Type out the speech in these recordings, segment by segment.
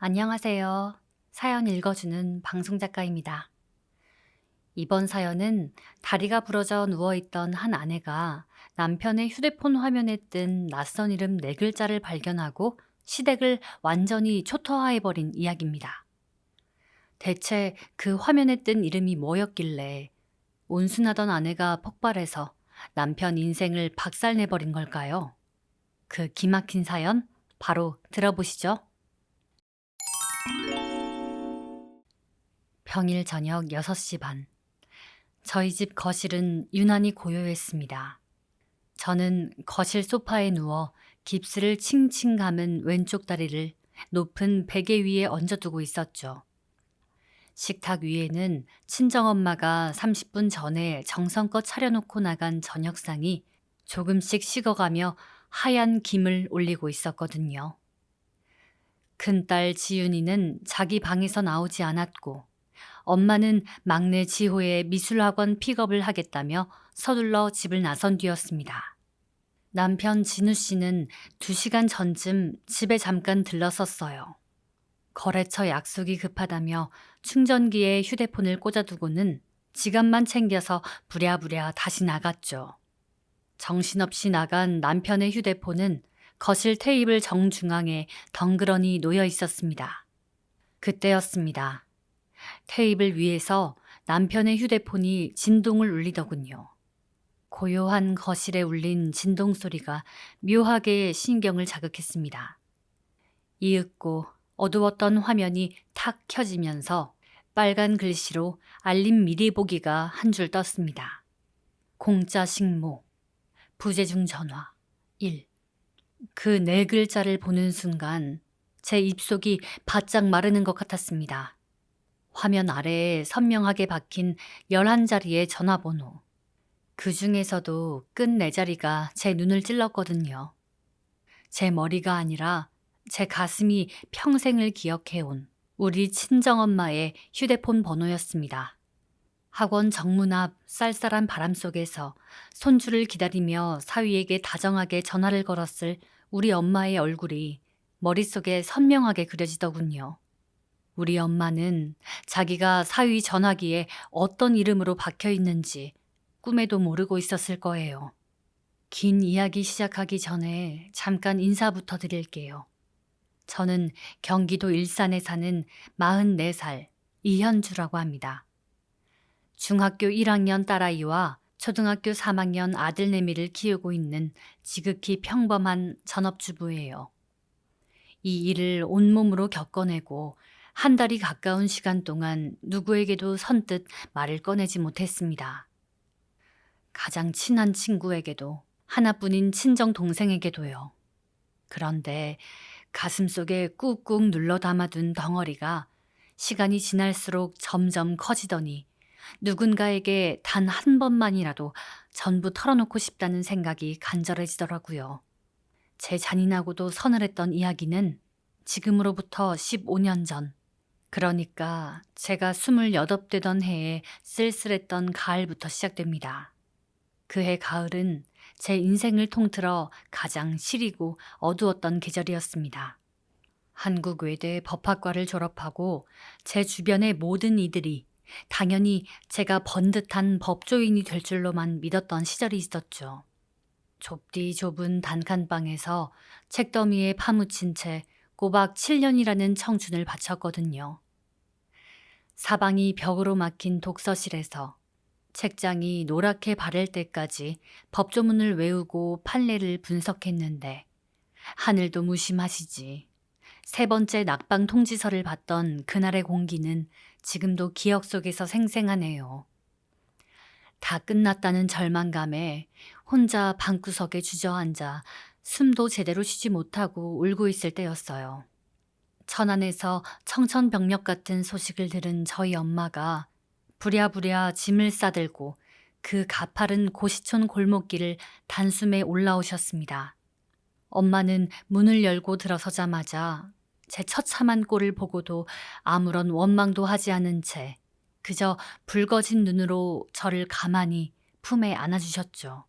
안녕하세요. 사연 읽어주는 방송작가입니다. 이번 사연은 다리가 부러져 누워있던 한 아내가 남편의 휴대폰 화면에 뜬 낯선 이름 네 글자를 발견하고 시댁을 완전히 초토화해버린 이야기입니다. 대체 그 화면에 뜬 이름이 뭐였길래 온순하던 아내가 폭발해서 남편 인생을 박살내버린 걸까요? 그 기막힌 사연 바로 들어보시죠. 평일 저녁 6시 반. 저희 집 거실은 유난히 고요했습니다. 저는 거실 소파에 누워 깁스를 칭칭 감은 왼쪽 다리를 높은 베개 위에 얹어두고 있었죠. 식탁 위에는 친정엄마가 30분 전에 정성껏 차려놓고 나간 저녁상이 조금씩 식어가며 하얀 김을 올리고 있었거든요. 큰딸 지윤이는 자기 방에서 나오지 않았고 엄마는 막내 지호의 미술학원 픽업을 하겠다며 서둘러 집을 나선 뒤였습니다. 남편 진우 씨는 2시간 전쯤 집에 잠깐 들렀었어요. 거래처 약속이 급하다며 충전기에 휴대폰을 꽂아두고는 지갑만 챙겨서 부랴부랴 다시 나갔죠. 정신없이 나간 남편의 휴대폰은 거실 테이블 정중앙에 덩그러니 놓여 있었습니다. 그때였습니다. 테이블 위에서 남편의 휴대폰이 진동을 울리더군요. 고요한 거실에 울린 진동 소리가 묘하게 신경을 자극했습니다. 이윽고 어두웠던 화면이 탁 켜지면서 빨간 글씨로 알림 미리 보기가 한 줄 떴습니다. 공짜 식모, 부재중 전화, 1. 그 네 글자를 보는 순간 제 입속이 바짝 마르는 것 같았습니다. 화면 아래에 선명하게 박힌 11자리의 전화번호. 그 중에서도 끝 4자리가 제 눈을 찔렀거든요. 제 머리가 아니라 제 가슴이 평생을 기억해온 우리 친정엄마의 휴대폰 번호였습니다. 학원 정문 앞 쌀쌀한 바람 속에서 손주를 기다리며 사위에게 다정하게 전화를 걸었을 우리 엄마의 얼굴이 머릿속에 선명하게 그려지더군요. 우리 엄마는 자기가 사위 전화기에 어떤 이름으로 박혀 있는지 꿈에도 모르고 있었을 거예요. 긴 이야기 시작하기 전에 잠깐 인사부터 드릴게요. 저는 경기도 일산에 사는 44살 이현주라고 합니다. 중학교 1학년 딸아이와 초등학교 3학년 아들내미를 키우고 있는 지극히 평범한 전업주부예요. 이 일을 온몸으로 겪어내고 한 달이 가까운 시간 동안 누구에게도 선뜻 말을 꺼내지 못했습니다. 가장 친한 친구에게도, 하나뿐인 친정 동생에게도요. 그런데 가슴속에 꾹꾹 눌러 담아둔 덩어리가 시간이 지날수록 점점 커지더니 누군가에게 단 한 번만이라도 전부 털어놓고 싶다는 생각이 간절해지더라고요. 제 잔인하고도 서늘했던 이야기는 지금으로부터 15년 전, 그러니까 제가 28되던 해에 쓸쓸했던 가을부터 시작됩니다. 그해 가을은 제 인생을 통틀어 가장 시리고 어두웠던 계절이었습니다. 한국 외대 법학과를 졸업하고 제 주변의 모든 이들이 당연히 제가 번듯한 법조인이 될 줄로만 믿었던 시절이 있었죠. 좁디 좁은 단칸방에서 책더미에 파묻힌 채 꼬박 7년이라는 청춘을 바쳤거든요. 사방이 벽으로 막힌 독서실에서 책장이 노랗게 바를 때까지 법조문을 외우고 판례를 분석했는데 하늘도 무심하시지. 3번째 낙방 통지서를 받던 그날의 공기는 지금도 기억 속에서 생생하네요. 다 끝났다는 절망감에 혼자 방구석에 주저앉아 숨도 제대로 쉬지 못하고 울고 있을 때였어요. 천안에서 청천벽력 같은 소식을 들은 저희 엄마가 부랴부랴 짐을 싸들고 그 가파른 고시촌 골목길을 단숨에 올라오셨습니다. 엄마는 문을 열고 들어서자마자 제 처참한 꼴을 보고도 아무런 원망도 하지 않은 채 그저 붉어진 눈으로 저를 가만히 품에 안아주셨죠.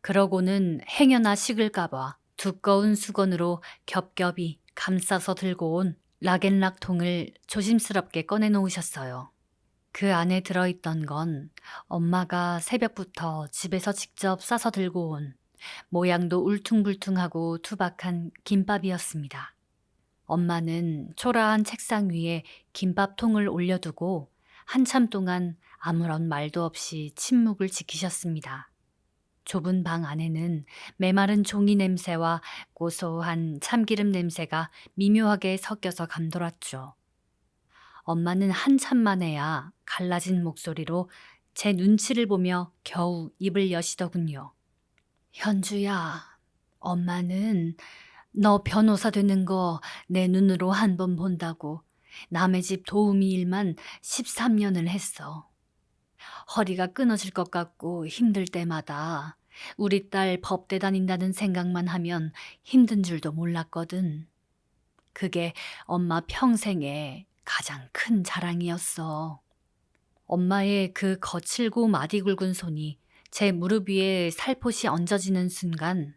그러고는 행여나 식을까봐 두꺼운 수건으로 겹겹이 감싸서 들고 온 락앤락 통을 조심스럽게 꺼내 놓으셨어요. 그 안에 들어있던 건 엄마가 새벽부터 집에서 직접 싸서 들고 온 모양도 울퉁불퉁하고 투박한 김밥이었습니다. 엄마는 초라한 책상 위에 김밥통을 올려두고 한참 동안 아무런 말도 없이 침묵을 지키셨습니다. 좁은 방 안에는 메마른 종이 냄새와 고소한 참기름 냄새가 미묘하게 섞여서 감돌았죠. 엄마는 한참 만에야 갈라진 목소리로 제 눈치를 보며 겨우 입을 여시더군요. 현주야, 엄마는 너 변호사 되는 거 내 눈으로 한 번 본다고 남의 집 도우미 일만 13년을 했어. 허리가 끊어질 것 같고 힘들 때마다 우리 딸 법대 다닌다는 생각만 하면 힘든 줄도 몰랐거든. 그게 엄마 평생에 가장 큰 자랑이었어. 엄마의 그 거칠고 마디 굵은 손이 제 무릎 위에 살포시 얹어지는 순간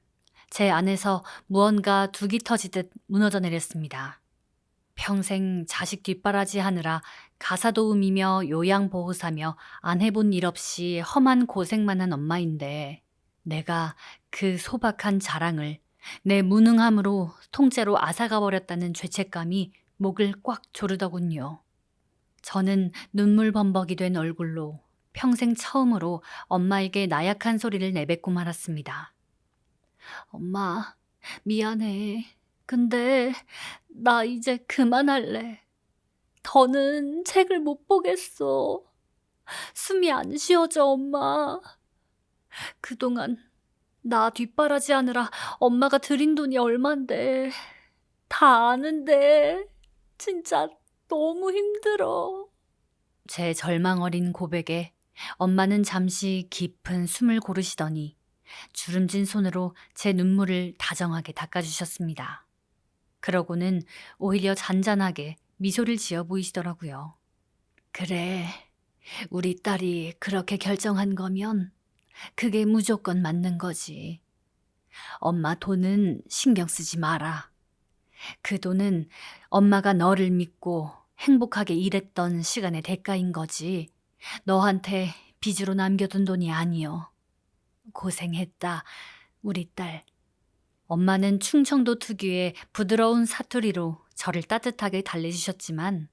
제 안에서 무언가 둑이 터지듯 무너져 내렸습니다. 평생 자식 뒷바라지 하느라 가사도우미며 요양보호사며 안 해본 일 없이 험한 고생만 한 엄마인데 내가 그 소박한 자랑을 내 무능함으로 통째로 앗아가 버렸다는 죄책감이 목을 꽉 조르더군요. 저는 눈물 범벅이 된 얼굴로 평생 처음으로 엄마에게 나약한 소리를 내뱉고 말았습니다. 엄마, 미안해. 근데 나 이제 그만할래. 더는 책을 못 보겠어. 숨이 안 쉬어져, 엄마. 그동안 나 뒷바라지 하느라 엄마가 들인 돈이 얼만데 다 아는데 진짜 너무 힘들어. 제 절망 어린 고백에 엄마는 잠시 깊은 숨을 고르시더니 주름진 손으로 제 눈물을 다정하게 닦아주셨습니다. 그러고는 오히려 잔잔하게 미소를 지어 보이시더라고요. 그래, 우리 딸이 그렇게 결정한 거면 그게 무조건 맞는 거지. 엄마 돈은 신경 쓰지 마라. 그 돈은 엄마가 너를 믿고 행복하게 일했던 시간의 대가인 거지. 너한테 빚으로 남겨둔 돈이 아니여. 고생했다, 우리 딸. 엄마는 충청도 특유의 부드러운 사투리로 저를 따뜻하게 달래주셨지만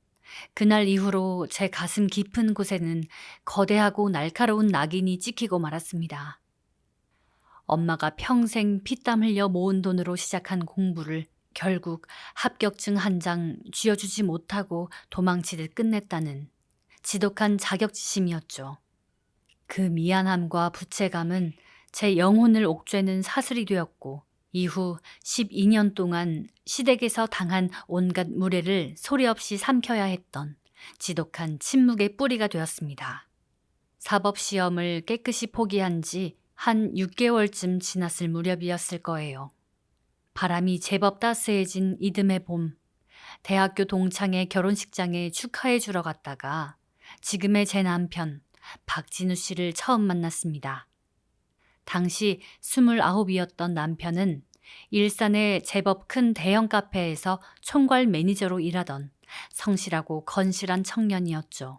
그날 이후로 제 가슴 깊은 곳에는 거대하고 날카로운 낙인이 찍히고 말았습니다. 엄마가 평생 피땀 흘려 모은 돈으로 시작한 공부를 결국 합격증 한 장 쥐어주지 못하고 도망치듯 끝냈다는 지독한 자격지심이었죠. 그 미안함과 부채감은 제 영혼을 옥죄는 사슬이 되었고 이후 12년 동안 시댁에서 당한 온갖 무례를 소리 없이 삼켜야 했던 지독한 침묵의 뿌리가 되었습니다. 사법시험을 깨끗이 포기한 지 한 6개월쯤 지났을 무렵이었을 거예요. 바람이 제법 따스해진 이듬해 봄, 대학교 동창의 결혼식장에 축하해 주러 갔다가 지금의 제 남편 박진우 씨를 처음 만났습니다. 당시 29이었던 남편은 일산의 제법 큰 대형 카페에서 총괄 매니저로 일하던 성실하고 건실한 청년이었죠.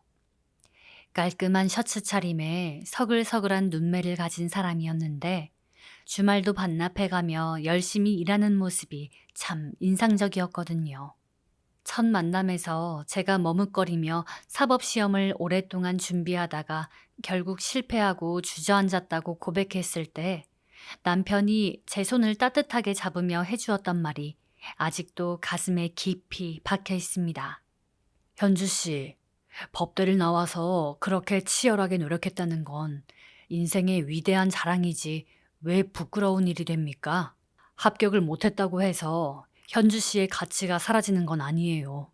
깔끔한 셔츠 차림에 서글서글한 눈매를 가진 사람이었는데 주말도 반납해가며 열심히 일하는 모습이 참 인상적이었거든요. 첫 만남에서 제가 머뭇거리며 사법시험을 오랫동안 준비하다가 결국 실패하고 주저앉았다고 고백했을 때 남편이 제 손을 따뜻하게 잡으며 해주었던 말이 아직도 가슴에 깊이 박혀 있습니다. 현주 씨, 법대를 나와서 그렇게 치열하게 노력했다는 건 인생의 위대한 자랑이지 왜 부끄러운 일이 됩니까? 합격을 못했다고 해서 현주 씨의 가치가 사라지는 건 아니에요.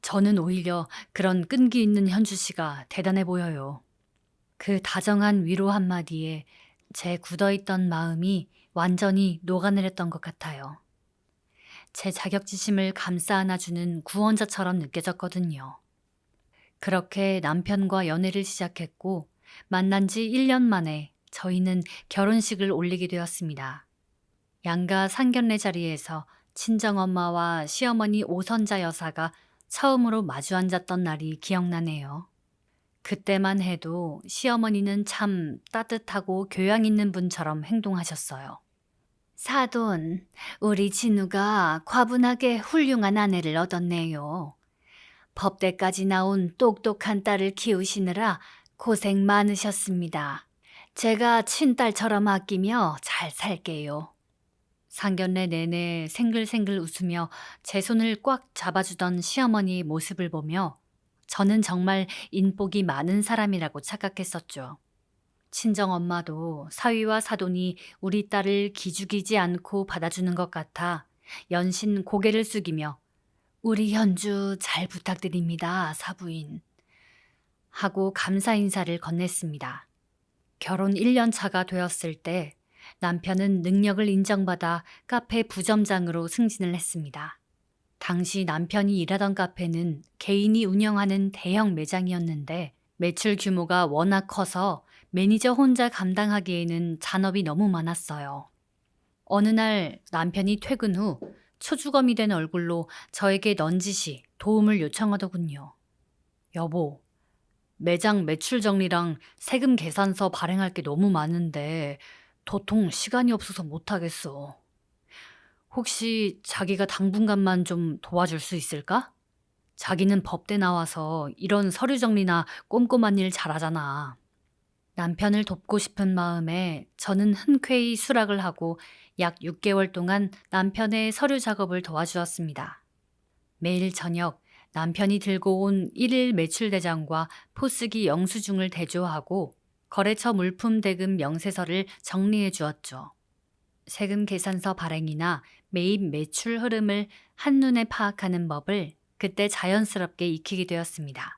저는 오히려 그런 끈기 있는 현주 씨가 대단해 보여요. 그 다정한 위로 한마디에 제 굳어있던 마음이 완전히 녹아내렸던 것 같아요. 제 자격지심을 감싸 안아주는 구원자처럼 느껴졌거든요. 그렇게 남편과 연애를 시작했고 만난 지 1년 만에 저희는 결혼식을 올리게 되었습니다. 양가 상견례 자리에서 친정엄마와 시어머니 오선자 여사가 처음으로 마주 앉았던 날이 기억나네요. 그때만 해도 시어머니는 참 따뜻하고 교양 있는 분처럼 행동하셨어요. 사돈, 우리 진우가 과분하게 훌륭한 아내를 얻었네요. 법대까지 나온 똑똑한 딸을 키우시느라 고생 많으셨습니다. 제가 친딸처럼 아끼며 잘 살게요. 상견례 내내 생글생글 웃으며 제 손을 꽉 잡아주던 시어머니의 모습을 보며 저는 정말 인복이 많은 사람이라고 착각했었죠. 친정엄마도 사위와 사돈이 우리 딸을 기죽이지 않고 받아주는 것 같아 연신 고개를 숙이며 우리 현주 잘 부탁드립니다, 사부인. 하고 감사 인사를 건넸습니다. 결혼 1년 차가 되었을 때 남편은 능력을 인정받아 카페 부점장으로 승진을 했습니다. 당시 남편이 일하던 카페는 개인이 운영하는 대형 매장이었는데 매출 규모가 워낙 커서 매니저 혼자 감당하기에는 잔업이 너무 많았어요. 어느 날 남편이 퇴근 후 초주검이 된 얼굴로 저에게 넌지시 도움을 요청하더군요. 여보, 매장 매출 정리랑 세금 계산서 발행할 게 너무 많은데 도통 시간이 없어서 못하겠어. 혹시 자기가 당분간만 좀 도와줄 수 있을까? 자기는 법대 나와서 이런 서류 정리나 꼼꼼한 일 잘하잖아. 남편을 돕고 싶은 마음에 저는 흔쾌히 수락을 하고 약 6개월 동안 남편의 서류 작업을 도와주었습니다. 매일 저녁 남편이 들고 온 1일 매출 대장과 포스기 영수증을 대조하고 거래처 물품 대금 명세서를 정리해 주었죠. 세금 계산서 발행이나 매입 매출 흐름을 한눈에 파악하는 법을 그때 자연스럽게 익히게 되었습니다.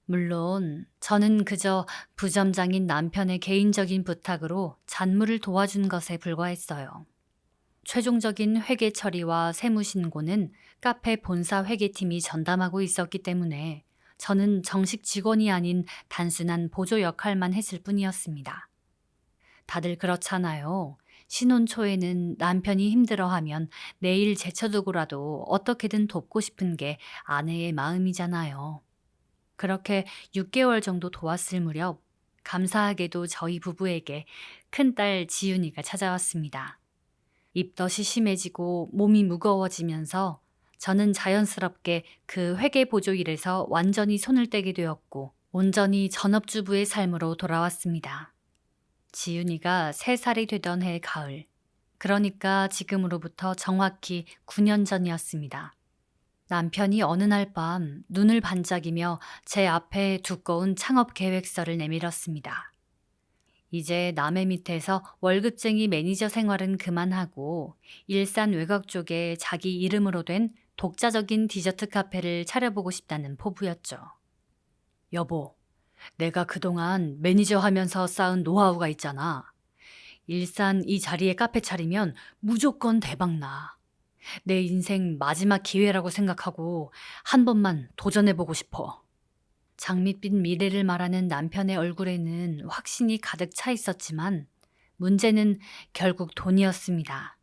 물론 저는 그저 부점장인 남편의 개인적인 부탁으로 잔무를 도와준 것에 불과했어요. 최종적인 회계 처리와 세무 신고는 카페 본사 회계팀이 전담하고 있었기 때문에 저는 정식 직원이 아닌 단순한 보조 역할만 했을 뿐이었습니다. 다들 그렇잖아요. 신혼 초에는 남편이 힘들어하면 내일 제쳐두고라도 어떻게든 돕고 싶은 게 아내의 마음이잖아요. 그렇게 6개월 정도 도왔을 무렵 감사하게도 저희 부부에게 큰딸 지윤이가 찾아왔습니다. 입덧이 심해지고 몸이 무거워지면서 저는 자연스럽게 그 회계 보조 일에서 완전히 손을 떼게 되었고 온전히 전업주부의 삶으로 돌아왔습니다. 지윤이가 3살이 되던 해 가을, 그러니까 지금으로부터 정확히 9년 전이었습니다. 남편이 어느 날 밤 눈을 반짝이며 제 앞에 두꺼운 창업 계획서를 내밀었습니다. 이제 남의 밑에서 월급쟁이 매니저 생활은 그만하고 일산 외곽 쪽에 자기 이름으로 된 독자적인 디저트 카페를 차려보고 싶다는 포부였죠. 여보, 내가 그동안 매니저 하면서 쌓은 노하우가 있잖아. 일산 이 자리에 카페 차리면 무조건 대박나. 내 인생 마지막 기회라고 생각하고 한 번만 도전해보고 싶어. 장밋빛 미래를 말하는 남편의 얼굴에는 확신이 가득 차 있었지만 문제는 결국 돈이었습니다.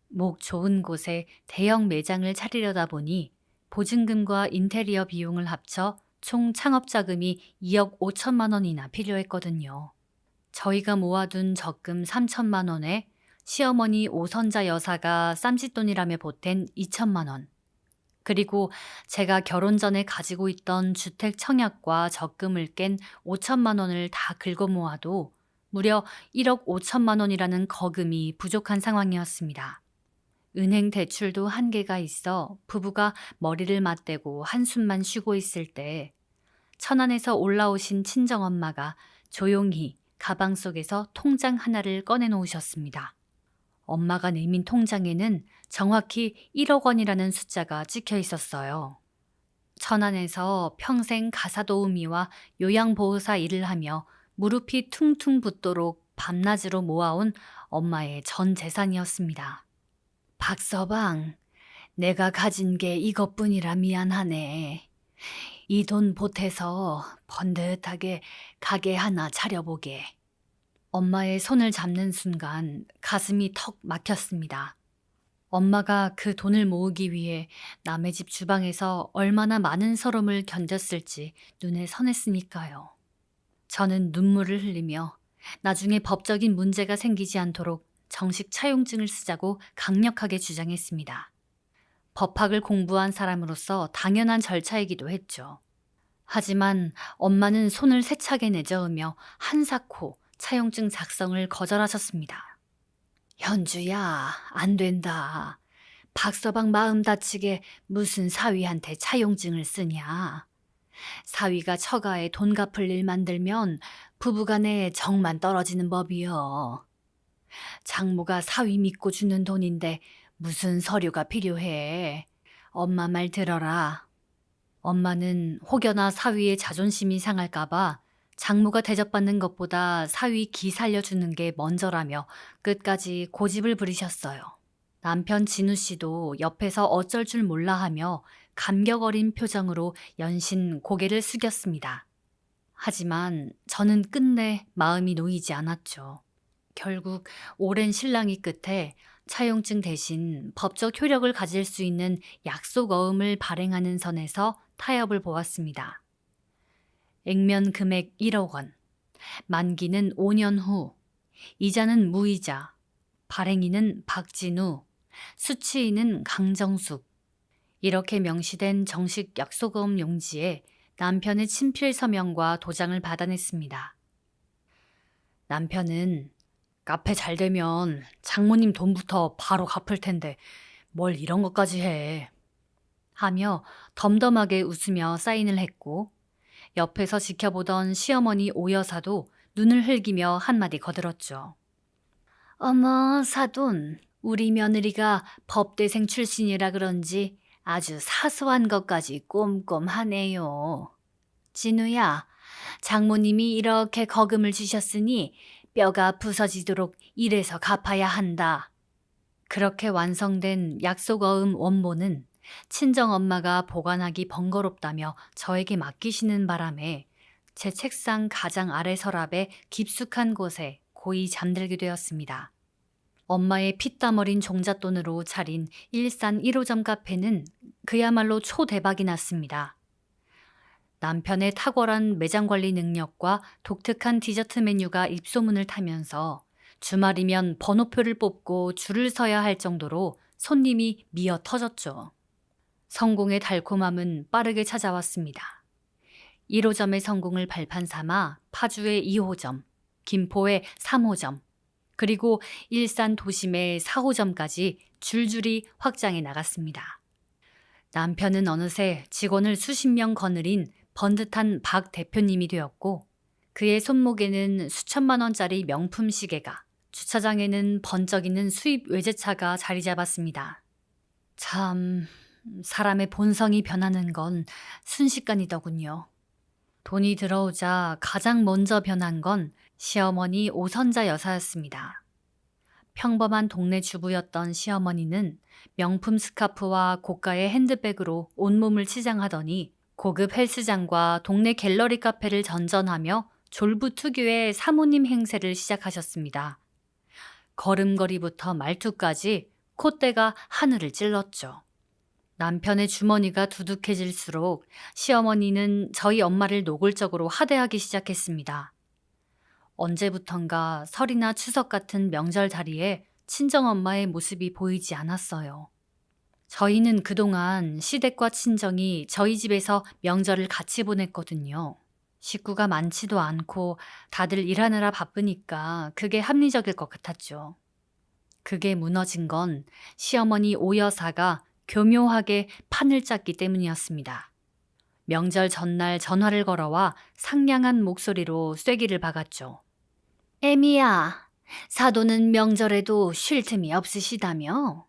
목 좋은 곳에 대형 매장을 차리려다 보니 보증금과 인테리어 비용을 합쳐 총 창업 자금이 2억 5천만 원이나 필요했거든요. 저희가 모아둔 적금 3천만 원에 시어머니 오선자 여사가 쌈짓돈이라며 보탠 2천만 원, 그리고 제가 결혼 전에 가지고 있던 주택 청약과 적금을 깬 5천만 원을 다 긁어 모아도 무려 1억 5천만 원이라는 거금이 부족한 상황이었습니다. 은행 대출도 한계가 있어 부부가 머리를 맞대고 한숨만 쉬고 있을 때 천안에서 올라오신 친정엄마가 조용히 가방 속에서 통장 하나를 꺼내 놓으셨습니다. 엄마가 내민 통장에는 정확히 1억 원이라는 숫자가 찍혀 있었어요. 천안에서 평생 가사도우미와 요양보호사 일을 하며 무릎이 퉁퉁 붓도록 밤낮으로 모아온 엄마의 전 재산이었습니다. 박서방, 내가 가진 게 이것뿐이라 미안하네. 이 돈 보태서 번듯하게 가게 하나 차려보게. 엄마의 손을 잡는 순간 가슴이 턱 막혔습니다. 엄마가 그 돈을 모으기 위해 남의 집 주방에서 얼마나 많은 서름을 견뎠을지 눈에 선했으니까요. 저는 눈물을 흘리며 나중에 법적인 문제가 생기지 않도록 정식 차용증을 쓰자고 강력하게 주장했습니다. 법학을 공부한 사람으로서 당연한 절차이기도 했죠. 하지만 엄마는 손을 세차게 내저으며 한사코 차용증 작성을 거절하셨습니다. 현주야, 안 된다. 박서방 마음 다치게 무슨 사위한테 차용증을 쓰냐. 사위가 처가에 돈 갚을 일 만들면 부부간에 정만 떨어지는 법이여. 장모가 사위 믿고 주는 돈인데 무슨 서류가 필요해. 엄마 말 들어라. 엄마는 혹여나 사위의 자존심이 상할까봐 장모가 대접받는 것보다 사위 기 살려주는 게 먼저라며 끝까지 고집을 부리셨어요. 남편 진우 씨도 옆에서 어쩔 줄 몰라 하며 감격 어린 표정으로 연신 고개를 숙였습니다. 하지만 저는 끝내 마음이 놓이지 않았죠. 결국 오랜 실랑이 끝에 차용증 대신 법적 효력을 가질 수 있는 약속어음을 발행하는 선에서 타협을 보았습니다. 액면 금액 1억 원, 만기는 5년 후, 이자는 무이자, 발행인은 박진우, 수취인은 강정숙. 이렇게 명시된 정식 약속어음 용지에 남편의 친필 서명과 도장을 받아냈습니다. 남편은 카페 잘 되면 장모님 돈부터 바로 갚을 텐데 뭘 이런 것까지 해. 하며 덤덤하게 웃으며 사인을 했고 옆에서 지켜보던 시어머니 오여사도 눈을 흘기며 한마디 거들었죠. 어머 사돈, 우리 며느리가 법대생 출신이라 그런지 아주 사소한 것까지 꼼꼼하네요. 진우야, 장모님이 이렇게 거금을 주셨으니 뼈가 부서지도록 일해서 갚아야 한다. 그렇게 완성된 약속어음 원본은 친정엄마가 보관하기 번거롭다며 저에게 맡기시는 바람에 제 책상 가장 아래 서랍의 깊숙한 곳에 고이 잠들게 되었습니다. 엄마의 피땀 어린 종잣돈으로 차린 일산 1호점 카페는 그야말로 초대박이 났습니다. 남편의 탁월한 매장 관리 능력과 독특한 디저트 메뉴가 입소문을 타면서 주말이면 번호표를 뽑고 줄을 서야 할 정도로 손님이 미어 터졌죠. 성공의 달콤함은 빠르게 찾아왔습니다. 1호점의 성공을 발판 삼아 파주의 2호점, 김포의 3호점, 그리고 일산 도심의 4호점까지 줄줄이 확장해 나갔습니다. 남편은 어느새 직원을 수십 명 거느린 번듯한 박 대표님이 되었고 그의 손목에는 수천만 원짜리 명품 시계가, 주차장에는 번쩍이는 수입 외제차가 자리 잡았습니다. 참, 사람의 본성이 변하는 건 순식간이더군요. 돈이 들어오자 가장 먼저 변한 건 시어머니 오선자 여사였습니다. 평범한 동네 주부였던 시어머니는 명품 스카프와 고가의 핸드백으로 온몸을 치장하더니 고급 헬스장과 동네 갤러리 카페를 전전하며 졸부투규의 사모님 행세를 시작하셨습니다. 걸음걸이부터 말투까지 콧대가 하늘을 찔렀죠. 남편의 주머니가 두둑해질수록 시어머니는 저희 엄마를 노골적으로 하대하기 시작했습니다. 언제부턴가 설이나 추석 같은 명절 자리에 친정엄마의 모습이 보이지 않았어요. 저희는 그동안 시댁과 친정이 저희 집에서 명절을 같이 보냈거든요. 식구가 많지도 않고 다들 일하느라 바쁘니까 그게 합리적일 것 같았죠. 그게 무너진 건 시어머니 오여사가 교묘하게 판을 짰기 때문이었습니다. 명절 전날 전화를 걸어와 상냥한 목소리로 쐐기를 박았죠. 애미야, 사돈은 명절에도 쉴 틈이 없으시다며?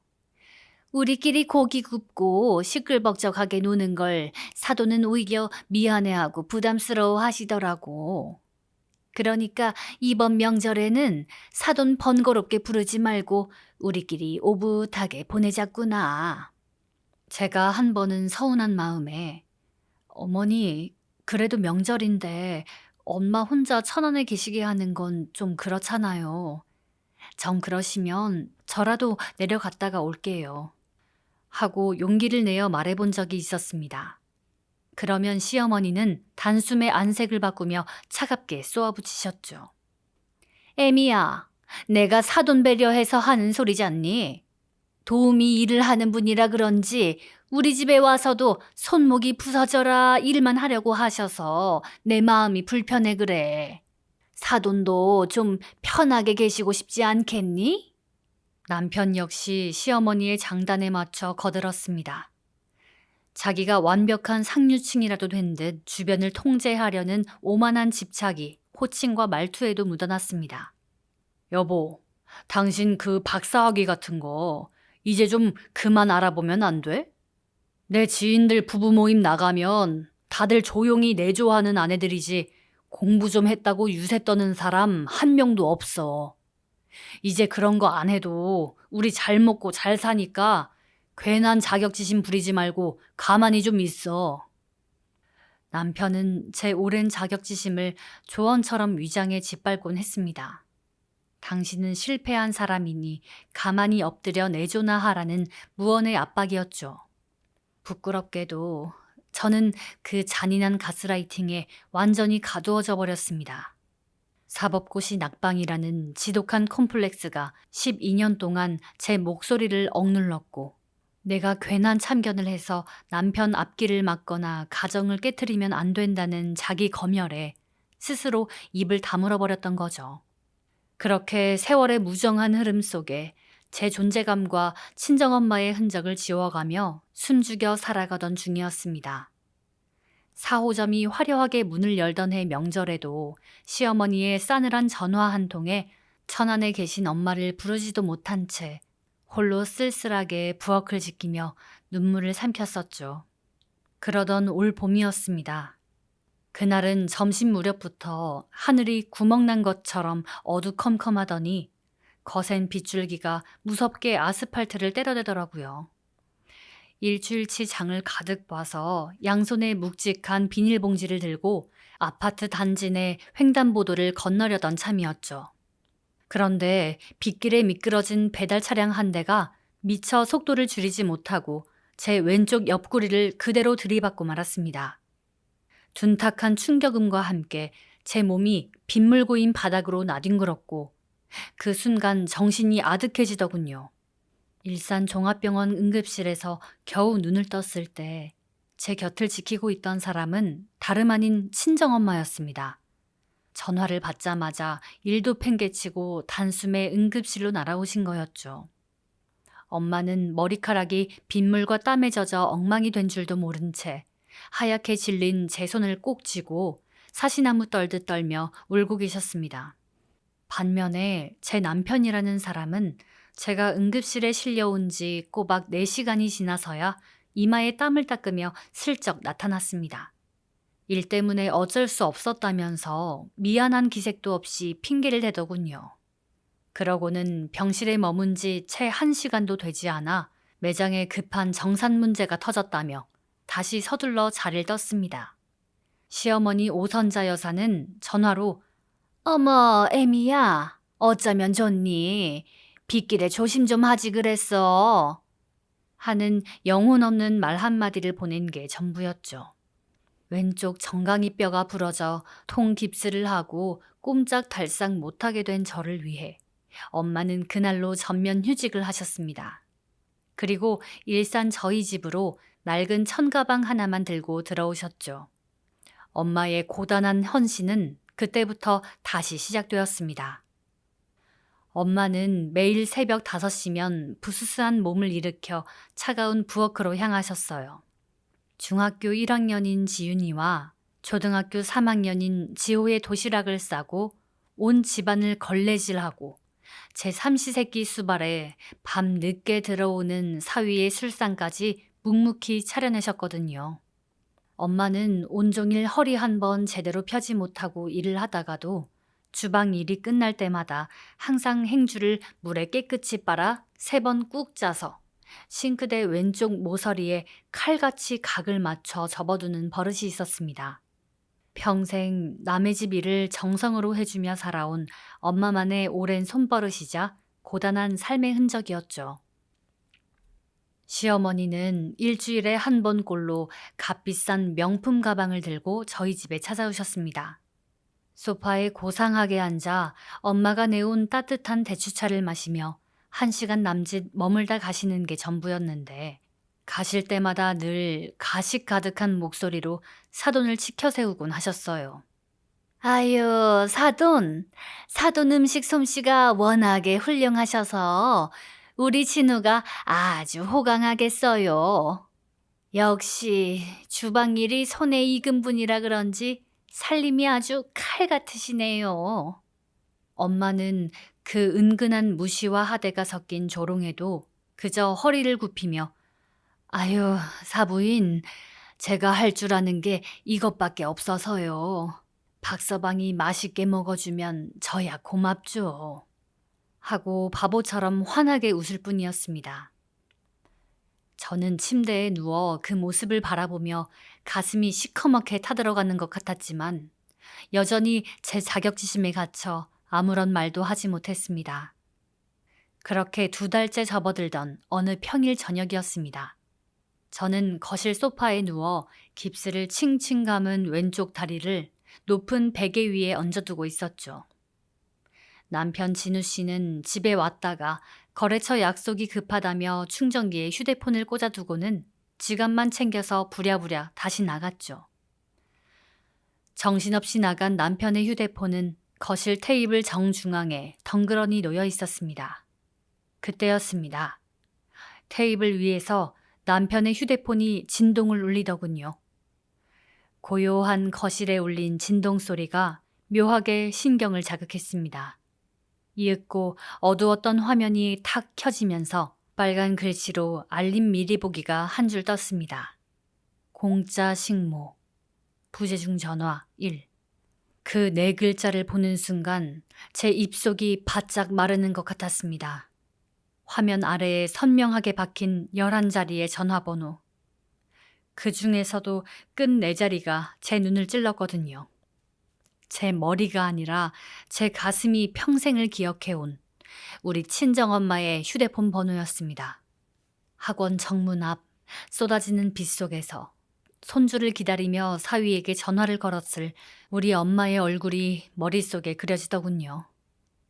우리끼리 고기 굽고 시끌벅적하게 노는 걸 사돈은 오히려 미안해하고 부담스러워 하시더라고. 그러니까 이번 명절에는 사돈 번거롭게 부르지 말고 우리끼리 오붓하게 보내자꾸나. 제가 한 번은 서운한 마음에 어머니, 그래도 명절인데 엄마 혼자 천안에 계시게 하는 건 좀 그렇잖아요. 정 그러시면 저라도 내려갔다가 올게요. 하고 용기를 내어 말해본 적이 있었습니다. 그러면 시어머니는 단숨에 안색을 바꾸며 차갑게 쏘아붙이셨죠. 애미야, 내가 사돈 배려해서 하는 소리잖니. 도우미 일을 하는 분이라 그런지 우리 집에 와서도 손목이 부서져라 일만 하려고 하셔서 내 마음이 불편해 그래. 사돈도 좀 편하게 계시고 싶지 않겠니? 남편 역시 시어머니의 장단에 맞춰 거들었습니다. 자기가 완벽한 상류층이라도 된 듯 주변을 통제하려는 오만한 집착이 호칭과 말투에도 묻어났습니다. 여보, 당신 그 박사학위 같은 거 이제 좀 그만 알아보면 안 돼? 내 지인들 부부 모임 나가면 다들 조용히 내조하는 아내들이지 공부 좀 했다고 유세 떠는 사람 한 명도 없어. 이제 그런 거 안 해도 우리 잘 먹고 잘 사니까 괜한 자격지심 부리지 말고 가만히 좀 있어. 남편은 제 오랜 자격지심을 조언처럼 위장해 짓밟곤 했습니다. 당신은 실패한 사람이니 가만히 엎드려 내조나 하라는 무언의 압박이었죠. 부끄럽게도 저는 그 잔인한 가스라이팅에 완전히 가두어져 버렸습니다. 사법고시 낙방이라는 지독한 콤플렉스가 12년 동안 제 목소리를 억눌렀고 내가 괜한 참견을 해서 남편 앞길을 막거나 가정을 깨트리면 안 된다는 자기 검열에 스스로 입을 다물어 버렸던 거죠. 그렇게 세월의 무정한 흐름 속에 제 존재감과 친정엄마의 흔적을 지워가며 숨죽여 살아가던 중이었습니다. 4호점이 화려하게 문을 열던 해 명절에도 시어머니의 싸늘한 전화 한 통에 천안에 계신 엄마를 부르지도 못한 채 홀로 쓸쓸하게 부엌을 지키며 눈물을 삼켰었죠. 그러던 올 봄이었습니다. 그날은 점심 무렵부터 하늘이 구멍난 것처럼 어두컴컴하더니 거센 빗줄기가 무섭게 아스팔트를 때려대더라고요. 일주일치 장을 가득 봐서 양손에 묵직한 비닐봉지를 들고 아파트 단지 내 횡단보도를 건너려던 참이었죠. 그런데 빗길에 미끄러진 배달 차량 한 대가 미처 속도를 줄이지 못하고 제 왼쪽 옆구리를 그대로 들이받고 말았습니다. 둔탁한 충격음과 함께 제 몸이 빗물 고인 바닥으로 나뒹굴었고 그 순간 정신이 아득해지더군요. 일산 종합병원 응급실에서 겨우 눈을 떴을 때 제 곁을 지키고 있던 사람은 다름 아닌 친정엄마였습니다. 전화를 받자마자 일도 팽개치고 단숨에 응급실로 날아오신 거였죠. 엄마는 머리카락이 빗물과 땀에 젖어 엉망이 된 줄도 모른 채 하얗게 질린 제 손을 꼭 쥐고 사시나무 떨듯 떨며 울고 계셨습니다. 반면에 제 남편이라는 사람은 제가 응급실에 실려온 지 꼬박 4시간이 지나서야 이마에 땀을 닦으며 슬쩍 나타났습니다. 일 때문에 어쩔 수 없었다면서 미안한 기색도 없이 핑계를 대더군요. 그러고는 병실에 머문 지 채 1시간도 되지 않아 매장에 급한 정산 문제가 터졌다며 다시 서둘러 자리를 떴습니다. 시어머니 오선자 여사는 전화로 어머 애미야 어쩌면 좋니? 빗길에 조심 좀 하지 그랬어. 하는 영혼 없는 말 한마디를 보낸 게 전부였죠. 왼쪽 정강이 뼈가 부러져 통 깁스를 하고 꼼짝달싹 못하게 된 저를 위해 엄마는 그날로 전면 휴직을 하셨습니다. 그리고 일산 저희 집으로 낡은 천가방 하나만 들고 들어오셨죠. 엄마의 고단한 헌신은 그때부터 다시 시작되었습니다. 엄마는 매일 새벽 5시면 부스스한 몸을 일으켜 차가운 부엌으로 향하셨어요. 중학교 1학년인 지윤이와 초등학교 3학년인 지호의 도시락을 싸고 온 집안을 걸레질하고 제 삼시세끼 수발에 밤 늦게 들어오는 사위의 술상까지 묵묵히 차려내셨거든요. 엄마는 온종일 허리 한 번 제대로 펴지 못하고 일을 하다가도 주방 일이 끝날 때마다 항상 행주를 물에 깨끗이 빨아 3번 꾹 짜서 싱크대 왼쪽 모서리에 칼같이 각을 맞춰 접어두는 버릇이 있었습니다. 평생 남의 집 일을 정성으로 해주며 살아온 엄마만의 오랜 손버릇이자 고단한 삶의 흔적이었죠. 시어머니는 일주일에 한 번꼴로 값비싼 명품 가방을 들고 저희 집에 찾아오셨습니다. 소파에 고상하게 앉아 엄마가 내온 따뜻한 대추차를 마시며 1시간 남짓 머물다 가시는 게 전부였는데, 가실 때마다 늘 가식 가득한 목소리로 사돈을 치켜 세우곤 하셨어요. 아유, 사돈 음식 솜씨가 워낙에 훌륭하셔서 우리 진우가 아주 호강하겠어요. 역시 주방일이 손에 익은 분이라 그런지 살림이 아주 칼 같으시네요. 엄마는 그 은근한 무시와 하대가 섞인 조롱에도 그저 허리를 굽히며, 아유, 사부인, 제가 할 줄 아는 게 이것밖에 없어서요. 박서방이 맛있게 먹어주면 저야 고맙죠. 하고 바보처럼 환하게 웃을 뿐이었습니다. 저는 침대에 누워 그 모습을 바라보며 가슴이 시커멓게 타들어가는 것 같았지만 여전히 제 자격지심에 갇혀 아무런 말도 하지 못했습니다. 그렇게 2달째 접어들던 어느 평일 저녁이었습니다. 저는 거실 소파에 누워 깁스를 칭칭 감은 왼쪽 다리를 높은 베개 위에 얹어두고 있었죠. 남편 진우 씨는 집에 왔다가 거래처 약속이 급하다며 충전기에 휴대폰을 꽂아두고는 지갑만 챙겨서 부랴부랴 다시 나갔죠. 정신없이 나간 남편의 휴대폰은 거실 테이블 정중앙에 덩그러니 놓여 있었습니다. 그때였습니다. 테이블 위에서 남편의 휴대폰이 진동을 울리더군요. 고요한 거실에 울린 진동 소리가 묘하게 신경을 자극했습니다. 이윽고 어두웠던 화면이 탁 켜지면서 빨간 글씨로 알림 미리 보기가 한 줄 떴습니다. 공짜 식모, 부재중 전화 1. 그 4글자를 보는 순간 제 입속이 바짝 마르는 것 같았습니다. 화면 아래에 선명하게 박힌 11자리의 전화번호. 그 중에서도 끝 4자리가 제 눈을 찔렀거든요. 제 머리가 아니라 제 가슴이 평생을 기억해온 우리 친정엄마의 휴대폰 번호였습니다. 학원 정문 앞 쏟아지는 빛 속에서 손주를 기다리며 사위에게 전화를 걸었을 우리 엄마의 얼굴이 머릿속에 그려지더군요.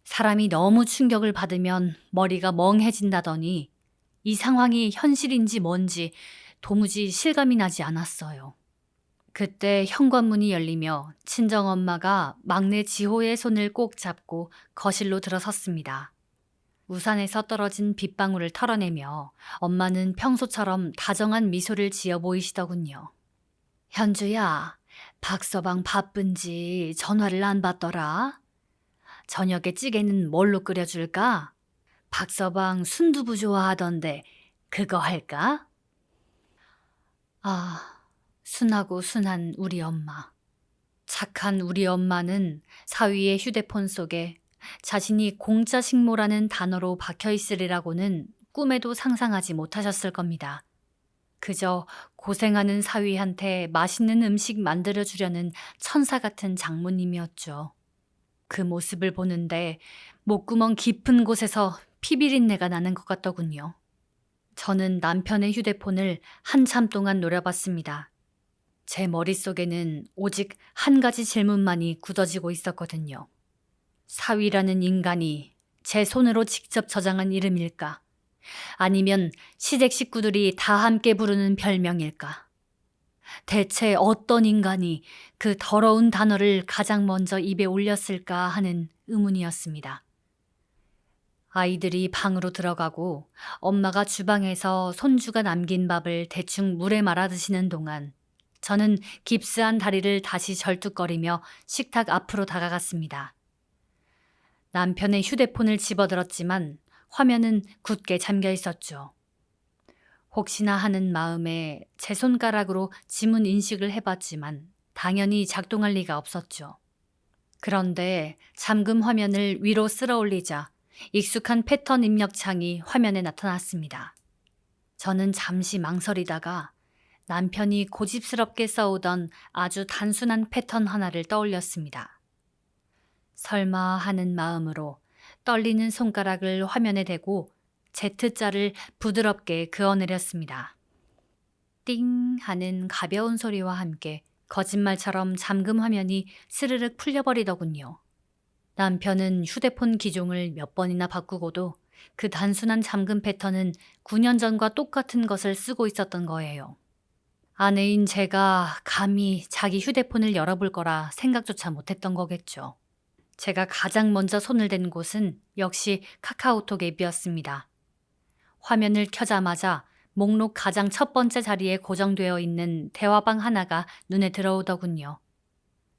사람이 너무 충격을 받으면 머리가 멍해진다더니 이 상황이 현실인지 뭔지 도무지 실감이 나지 않았어요. 그때 현관문이 열리며 친정엄마가 막내 지호의 손을 꼭 잡고 거실로 들어섰습니다. 우산에서 떨어진 빗방울을 털어내며 엄마는 평소처럼 다정한 미소를 지어 보이시더군요. 현주야, 박서방 바쁜지 전화를 안 받더라. 저녁에 찌개는 뭘로 끓여줄까? 박서방 순두부 좋아하던데 그거 할까? 아, 순하고 순한 우리 엄마. 착한 우리 엄마는 사위의 휴대폰 속에 자신이 공짜 식모라는 단어로 박혀 있으리라고는 꿈에도 상상하지 못하셨을 겁니다. 그저 고생하는 사위한테 맛있는 음식 만들어주려는 천사 같은 장모님이었죠. 그 모습을 보는데 목구멍 깊은 곳에서 피비린내가 나는 것 같더군요. 저는 남편의 휴대폰을 한참 동안 노려봤습니다. 제 머릿속에는 오직 한 가지 질문만이 굳어지고 있었거든요. 사위라는 인간이 제 손으로 직접 저장한 이름일까? 아니면 시댁 식구들이 다 함께 부르는 별명일까? 대체 어떤 인간이 그 더러운 단어를 가장 먼저 입에 올렸을까 하는 의문이었습니다. 아이들이 방으로 들어가고 엄마가 주방에서 손주가 남긴 밥을 대충 물에 말아 드시는 동안 저는 깁스한 다리를 다시 절뚝거리며 식탁 앞으로 다가갔습니다. 남편의 휴대폰을 집어들었지만 화면은 굳게 잠겨 있었죠. 혹시나 하는 마음에 제 손가락으로 지문 인식을 해봤지만 당연히 작동할 리가 없었죠. 그런데 잠금 화면을 위로 쓸어 올리자 익숙한 패턴 입력창이 화면에 나타났습니다. 저는 잠시 망설이다가 남편이 고집스럽게 써오던 아주 단순한 패턴 하나를 떠올렸습니다. 설마 하는 마음으로 떨리는 손가락을 화면에 대고 Z자를 부드럽게 그어내렸습니다. 띵 하는 가벼운 소리와 함께 거짓말처럼 잠금 화면이 스르륵 풀려버리더군요. 남편은 휴대폰 기종을 몇 번이나 바꾸고도 그 단순한 잠금 패턴은 9년 전과 똑같은 것을 쓰고 있었던 거예요. 아내인 제가 감히 자기 휴대폰을 열어볼 거라 생각조차 못했던 거겠죠. 제가 가장 먼저 손을 댄 곳은 역시 카카오톡 앱이었습니다. 화면을 켜자마자 목록 가장 첫 번째 자리에 고정되어 있는 대화방 하나가 눈에 들어오더군요.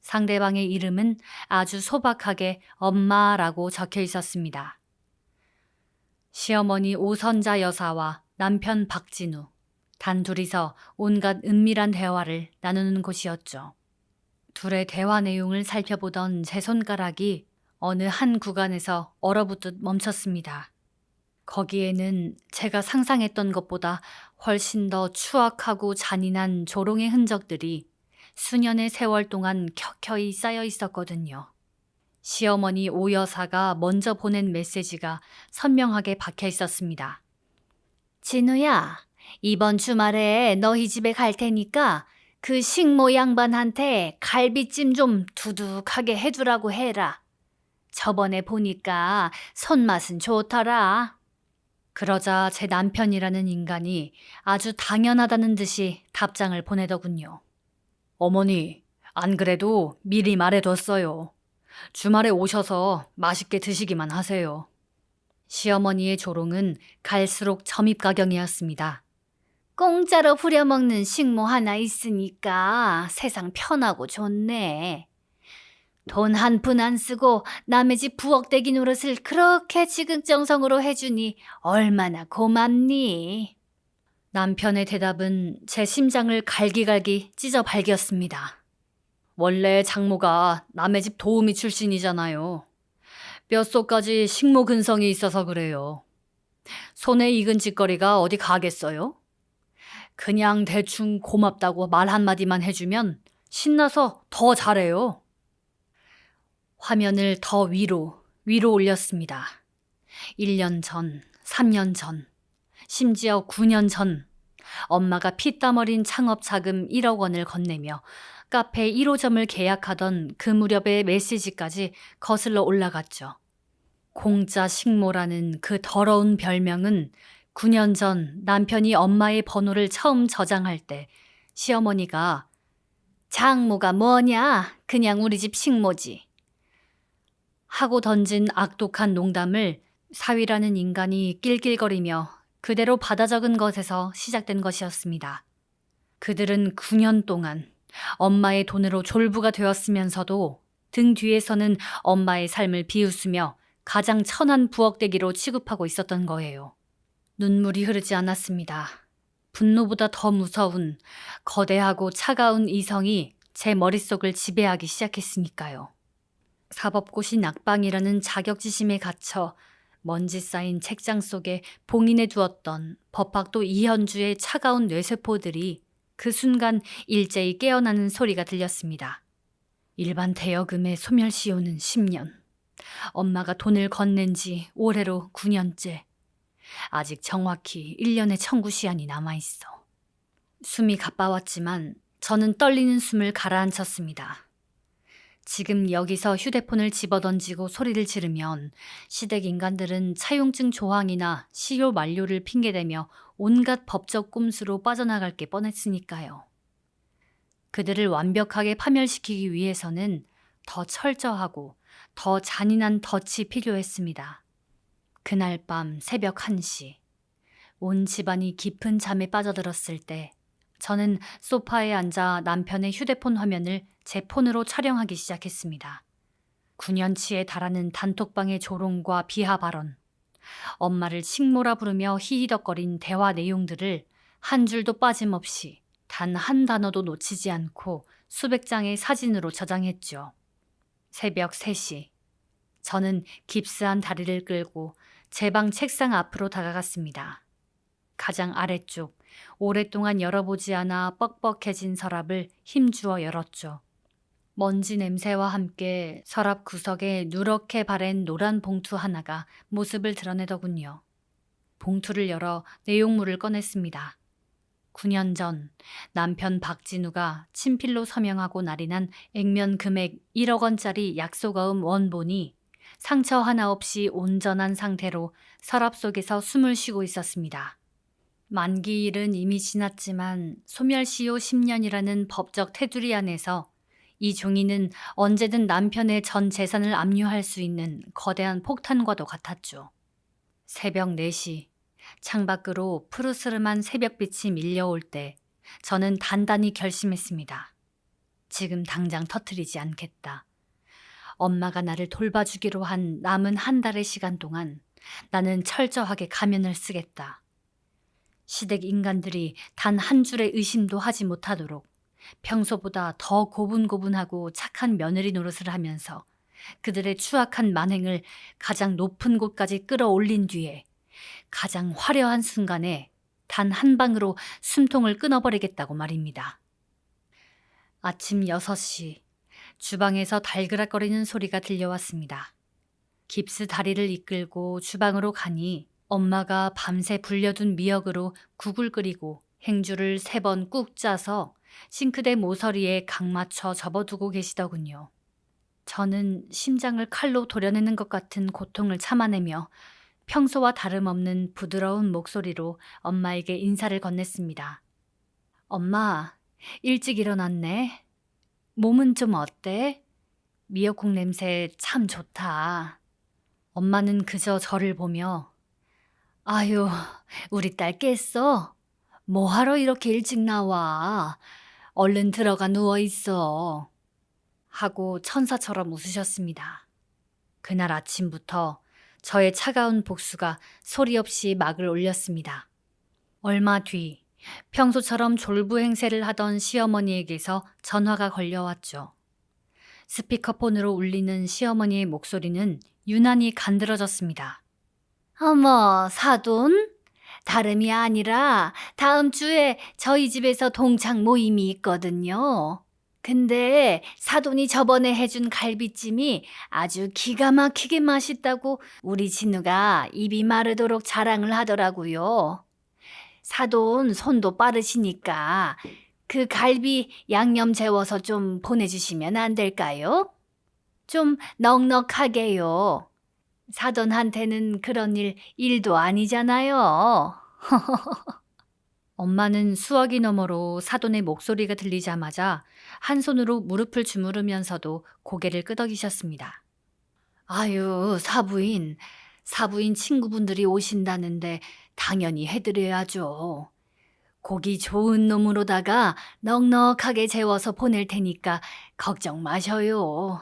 상대방의 이름은 아주 소박하게 엄마라고 적혀 있었습니다. 시어머니 오선자 여사와 남편 박진우, 단둘이서 온갖 은밀한 대화를 나누는 곳이었죠. 둘의 대화 내용을 살펴보던 제 손가락이 어느 한 구간에서 얼어붙듯 멈췄습니다. 거기에는 제가 상상했던 것보다 훨씬 더 추악하고 잔인한 조롱의 흔적들이 수년의 세월 동안 켜켜이 쌓여 있었거든요. 시어머니 오 여사가 먼저 보낸 메시지가 선명하게 박혀 있었습니다. 진우야, 이번 주말에 너희 집에 갈 테니까 그 식모 양반한테 갈비찜 좀 두둑하게 해주라고 해라. 저번에 보니까 손맛은 좋더라. 그러자 제 남편이라는 인간이 아주 당연하다는 듯이 답장을 보내더군요. 어머니, 안 그래도 미리 말해뒀어요. 주말에 오셔서 맛있게 드시기만 하세요. 시어머니의 조롱은 갈수록 점입가경이었습니다. 공짜로 부려먹는 식모 하나 있으니까 세상 편하고 좋네. 돈 한 푼 안 쓰고 남의 집 부엌대기 노릇을 그렇게 지극정성으로 해주니 얼마나 고맙니? 남편의 대답은 제 심장을 갈기갈기 찢어 발겼습니다. 원래 장모가 남의 집 도우미 출신이잖아요. 뼛속까지 식모 근성이 있어서 그래요. 손에 익은 짓거리가 어디 가겠어요? 그냥 대충 고맙다고 말 한마디만 해주면 신나서 더 잘해요. 화면을 더 위로 올렸습니다. 1년 전, 3년 전, 심지어 9년 전 엄마가 피땀 어린 창업 자금 1억 원을 건네며 카페 1호점을 계약하던 그 무렵의 메시지까지 거슬러 올라갔죠. 공짜 식모라는 그 더러운 별명은 9년 전 남편이 엄마의 번호를 처음 저장할 때 시어머니가 장모가 뭐냐? 그냥 우리 집 식모지. 하고 던진 악독한 농담을 사위라는 인간이 낄낄거리며 그대로 받아 적은 것에서 시작된 것이었습니다. 그들은 9년 동안 엄마의 돈으로 졸부가 되었으면서도 등 뒤에서는 엄마의 삶을 비웃으며 가장 천한 부엌대기로 취급하고 있었던 거예요. 눈물이 흐르지 않았습니다. 분노보다 더 무서운 거대하고 차가운 이성이 제 머릿속을 지배하기 시작했으니까요. 사법고시 낙방이라는 자격지심에 갇혀 먼지 쌓인 책장 속에 봉인해 두었던 법학도 이현주의 차가운 뇌세포들이 그 순간 일제히 깨어나는 소리가 들렸습니다. 일반 대여금의 소멸시효는 10년. 엄마가 돈을 건넨 지 올해로 9년째. 아직 정확히 1년의 청구 시한이 남아있어. 숨이 가빠왔지만 저는 떨리는 숨을 가라앉혔습니다. 지금 여기서 휴대폰을 집어던지고 소리를 지르면 시댁 인간들은 차용증 조항이나 시효 만료를 핑계대며 온갖 법적 꼼수로 빠져나갈 게 뻔했으니까요. 그들을 완벽하게 파멸시키기 위해서는 더 철저하고 더 잔인한 덫이 필요했습니다. 그날 밤 새벽 1시, 온 집안이 깊은 잠에 빠져들었을 때 저는 소파에 앉아 남편의 휴대폰 화면을 제 폰으로 촬영하기 시작했습니다. 9년치에 달하는 단톡방의 조롱과 비하 발언, 엄마를 식모라 부르며 히히덕거린 대화 내용들을 한 줄도 빠짐없이 단 한 단어도 놓치지 않고 수백 장의 사진으로 저장했죠. 새벽 3시, 저는 깁스한 다리를 끌고 제 방 책상 앞으로 다가갔습니다. 가장 아래쪽, 오랫동안 열어보지 않아 뻑뻑해진 서랍을 힘주어 열었죠. 먼지 냄새와 함께 서랍 구석에 누렇게 바랜 노란 봉투 하나가 모습을 드러내더군요. 봉투를 열어 내용물을 꺼냈습니다. 9년 전 남편 박진우가 친필로 서명하고 날인한 액면 금액 1억 원짜리 약속어음 원본이 상처 하나 없이 온전한 상태로 서랍 속에서 숨을 쉬고 있었습니다. 만기일은 이미 지났지만 소멸시효 10년이라는 법적 테두리 안에서 이 종이는 언제든 남편의 전 재산을 압류할 수 있는 거대한 폭탄과도 같았죠. 새벽 4시, 창밖으로 푸르스름한 새벽빛이 밀려올 때 저는 단단히 결심했습니다. 지금 당장 터뜨리지 않겠다. 엄마가 나를 돌봐주기로 한 남은 한 달의 시간 동안 나는 철저하게 가면을 쓰겠다. 시댁 인간들이 단 한 줄의 의심도 하지 못하도록 평소보다 더 고분고분하고 착한 며느리 노릇을 하면서 그들의 추악한 만행을 가장 높은 곳까지 끌어올린 뒤에 가장 화려한 순간에 단 한 방으로 숨통을 끊어버리겠다고 말입니다. 아침 6시, 주방에서 달그락거리는 소리가 들려왔습니다. 깁스 다리를 이끌고 주방으로 가니 엄마가 밤새 불려둔 미역으로 국을 끓이고 행주를 3번 꾹 짜서 싱크대 모서리에 각 맞춰 접어두고 계시더군요. 저는 심장을 칼로 도려내는 것 같은 고통을 참아내며 평소와 다름없는 부드러운 목소리로 엄마에게 인사를 건넸습니다. 엄마, 일찍 일어났네. 몸은 좀 어때? 미역국 냄새 참 좋다. 엄마는 그저 저를 보며 아유, 우리 딸 깼어? 뭐하러 이렇게 일찍 나와? 얼른 들어가 누워있어. 하고 천사처럼 웃으셨습니다. 그날 아침부터 저의 차가운 복수가 소리 없이 막을 올렸습니다. 얼마 뒤 평소처럼 졸부 행세를 하던 시어머니에게서 전화가 걸려왔죠. 스피커폰으로 울리는 시어머니의 목소리는 유난히 간드러졌습니다. 어머, 사돈? 다름이 아니라 다음 주에 저희 집에서 동창 모임이 있거든요. 근데 사돈이 저번에 해준 갈비찜이 아주 기가 막히게 맛있다고 우리 진우가 입이 마르도록 자랑을 하더라고요. 사돈 손도 빠르시니까 그 갈비 양념 재워서 좀 보내주시면 안 될까요? 좀 넉넉하게요. 사돈한테는 그런 일도 아니잖아요. 엄마는 수화기 너머로 사돈의 목소리가 들리자마자 한 손으로 무릎을 주무르면서도 고개를 끄덕이셨습니다. 아유, 사부인 친구분들이 오신다는데 당연히 해드려야죠. 고기 좋은 놈으로다가 넉넉하게 재워서 보낼 테니까 걱정 마셔요.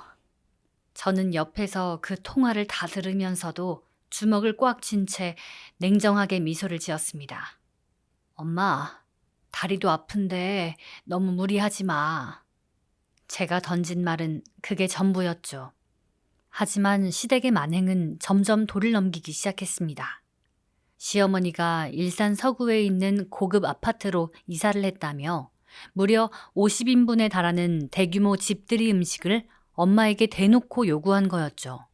저는 옆에서 그 통화를 다 들으면서도 주먹을 꽉 쥔 채 냉정하게 미소를 지었습니다. 엄마, 다리도 아픈데 너무 무리하지 마. 제가 던진 말은 그게 전부였죠. 하지만 시댁의 만행은 점점 도를 넘기기 시작했습니다. 시어머니가 일산 서구에 있는 고급 아파트로 이사를 했다며 무려 50인분에 달하는 대규모 집들이 음식을 엄마에게 대놓고 요구한 거였죠.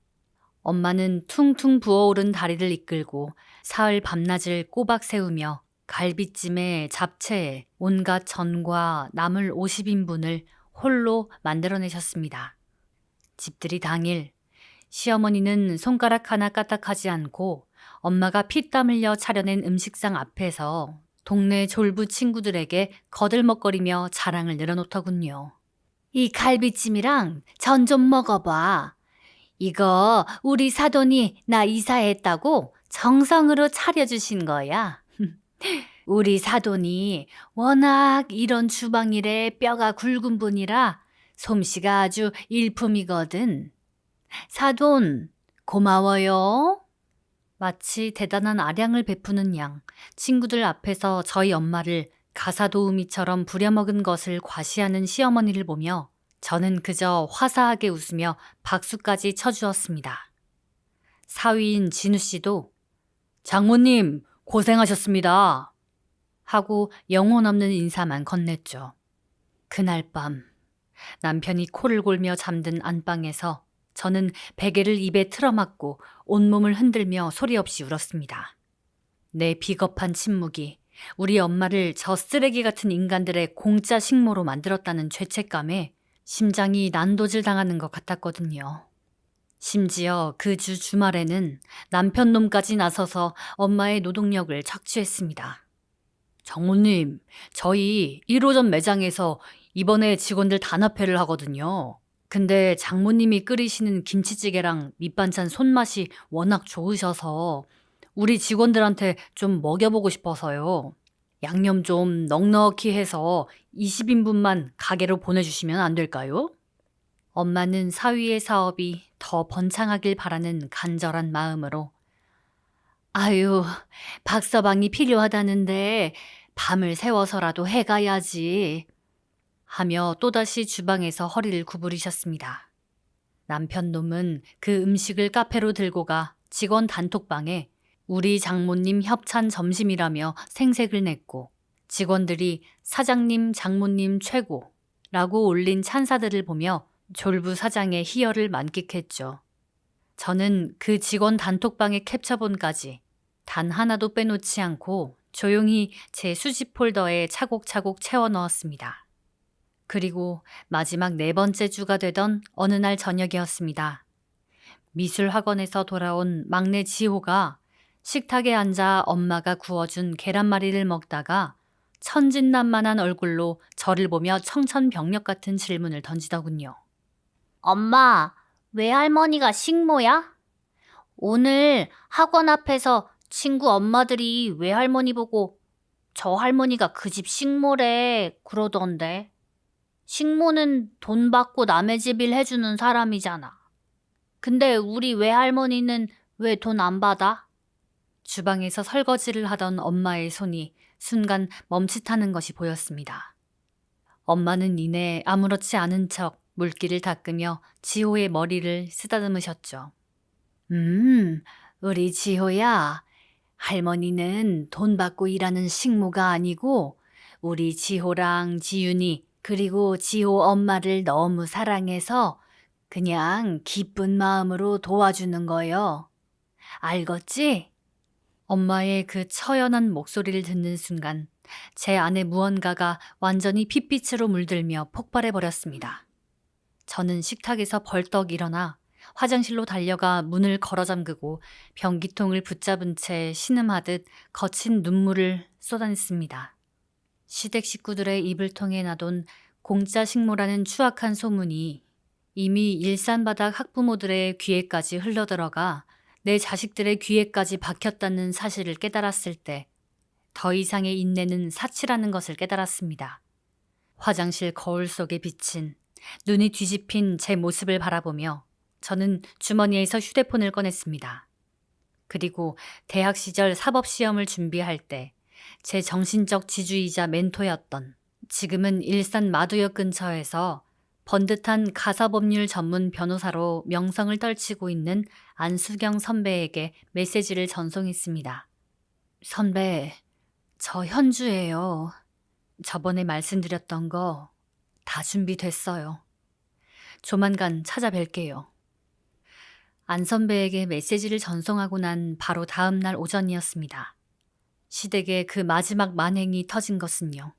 엄마는 퉁퉁 부어오른 다리를 이끌고 사흘 밤낮을 꼬박 세우며 갈비찜에 잡채에 온갖 전과 나물 50인분을 홀로 만들어내셨습니다. 집들이 당일 시어머니는 손가락 하나 까딱하지 않고 엄마가 피땀 흘려 차려낸 음식상 앞에서 동네 졸부 친구들에게 거들먹거리며 자랑을 늘어놓더군요. 이 갈비찜이랑 전 좀 먹어봐. 이거 우리 사돈이 나 이사했다고 정성으로 차려주신 거야. 우리 사돈이 워낙 이런 주방일에 뼈가 굵은 분이라 솜씨가 아주 일품이거든. 사돈, 고마워요. 마치 대단한 아량을 베푸는 양 친구들 앞에서 저희 엄마를 가사도우미처럼 부려먹은 것을 과시하는 시어머니를 보며 저는 그저 화사하게 웃으며 박수까지 쳐주었습니다. 사위인 진우 씨도 장모님 고생하셨습니다 하고 영혼 없는 인사만 건넸죠. 그날 밤 남편이 코를 골며 잠든 안방에서 저는 베개를 입에 틀어막고 온몸을 흔들며 소리 없이 울었습니다. 내 비겁한 침묵이 우리 엄마를 저 쓰레기 같은 인간들의 공짜 식모로 만들었다는 죄책감에 심장이 난도질 당하는 것 같았거든요. 심지어 그 주 주말에는 남편 놈까지 나서서 엄마의 노동력을 착취했습니다. 장모님, 저희 1호점 매장에서 이번에 직원들 단합회를 하거든요. 근데 장모님이 끓이시는 김치찌개랑 밑반찬 손맛이 워낙 좋으셔서 우리 직원들한테 좀 먹여보고 싶어서요. 양념 좀 넉넉히 해서 20인분만 가게로 보내주시면 안 될까요? 엄마는 사위의 사업이 더 번창하길 바라는 간절한 마음으로 아유, 박서방이 필요하다는데 밤을 새워서라도 해가야지 하며 또다시 주방에서 허리를 구부리셨습니다. 남편 놈은 그 음식을 카페로 들고 가 직원 단톡방에 우리 장모님 협찬 점심이라며 생색을 냈고 직원들이 사장님, 장모님 최고라고 올린 찬사들을 보며 졸부 사장의 희열을 만끽했죠. 저는 그 직원 단톡방의 캡처본까지 단 하나도 빼놓지 않고 조용히 제 수집 폴더에 차곡차곡 채워 넣었습니다. 그리고 마지막 4번째 주가 되던 어느 날 저녁이었습니다. 미술학원에서 돌아온 막내 지호가 식탁에 앉아 엄마가 구워준 계란말이를 먹다가 천진난만한 얼굴로 저를 보며 청천벽력 같은 질문을 던지더군요. 엄마, 외할머니가 식모야? 오늘 학원 앞에서 친구 엄마들이 외할머니 보고 저 할머니가 그 집 식모래 그러던데. 식모는 돈 받고 남의 집 일 해주는 사람이잖아. 근데 우리 외할머니는 왜 돈 안 받아? 주방에서 설거지를 하던 엄마의 손이 순간 멈칫하는 것이 보였습니다. 엄마는 이내 아무렇지 않은 척 물기를 닦으며 지호의 머리를 쓰다듬으셨죠. 우리 지호야. 할머니는 돈 받고 일하는 식모가 아니고 우리 지호랑 지윤이 그리고 지호 엄마를 너무 사랑해서 그냥 기쁜 마음으로 도와주는 거요. 알겠지? 엄마의 그 처연한 목소리를 듣는 순간 제 안에 무언가가 완전히 핏빛으로 물들며 폭발해버렸습니다. 저는 식탁에서 벌떡 일어나 화장실로 달려가 문을 걸어 잠그고 변기통을 붙잡은 채 신음하듯 거친 눈물을 쏟아냈습니다. 시댁 식구들의 입을 통해 나돈 공짜 식모라는 추악한 소문이 이미 일산바닥 학부모들의 귀에까지 흘러들어가 내 자식들의 귀에까지 박혔다는 사실을 깨달았을 때 더 이상의 인내는 사치라는 것을 깨달았습니다. 화장실 거울 속에 비친 눈이 뒤집힌 제 모습을 바라보며 저는 주머니에서 휴대폰을 꺼냈습니다. 그리고 대학 시절 사법시험을 준비할 때 제 정신적 지주이자 멘토였던 지금은 일산 마두역 근처에서 번듯한 가사법률 전문 변호사로 명성을 떨치고 있는 안수경 선배에게 메시지를 전송했습니다. 선배, 저 현주예요. 저번에 말씀드렸던 거 다 준비됐어요. 조만간 찾아뵐게요. 안 선배에게 메시지를 전송하고 난 바로 다음 날 오전이었습니다. 시댁의 그 마지막 만행이 터진 것은요.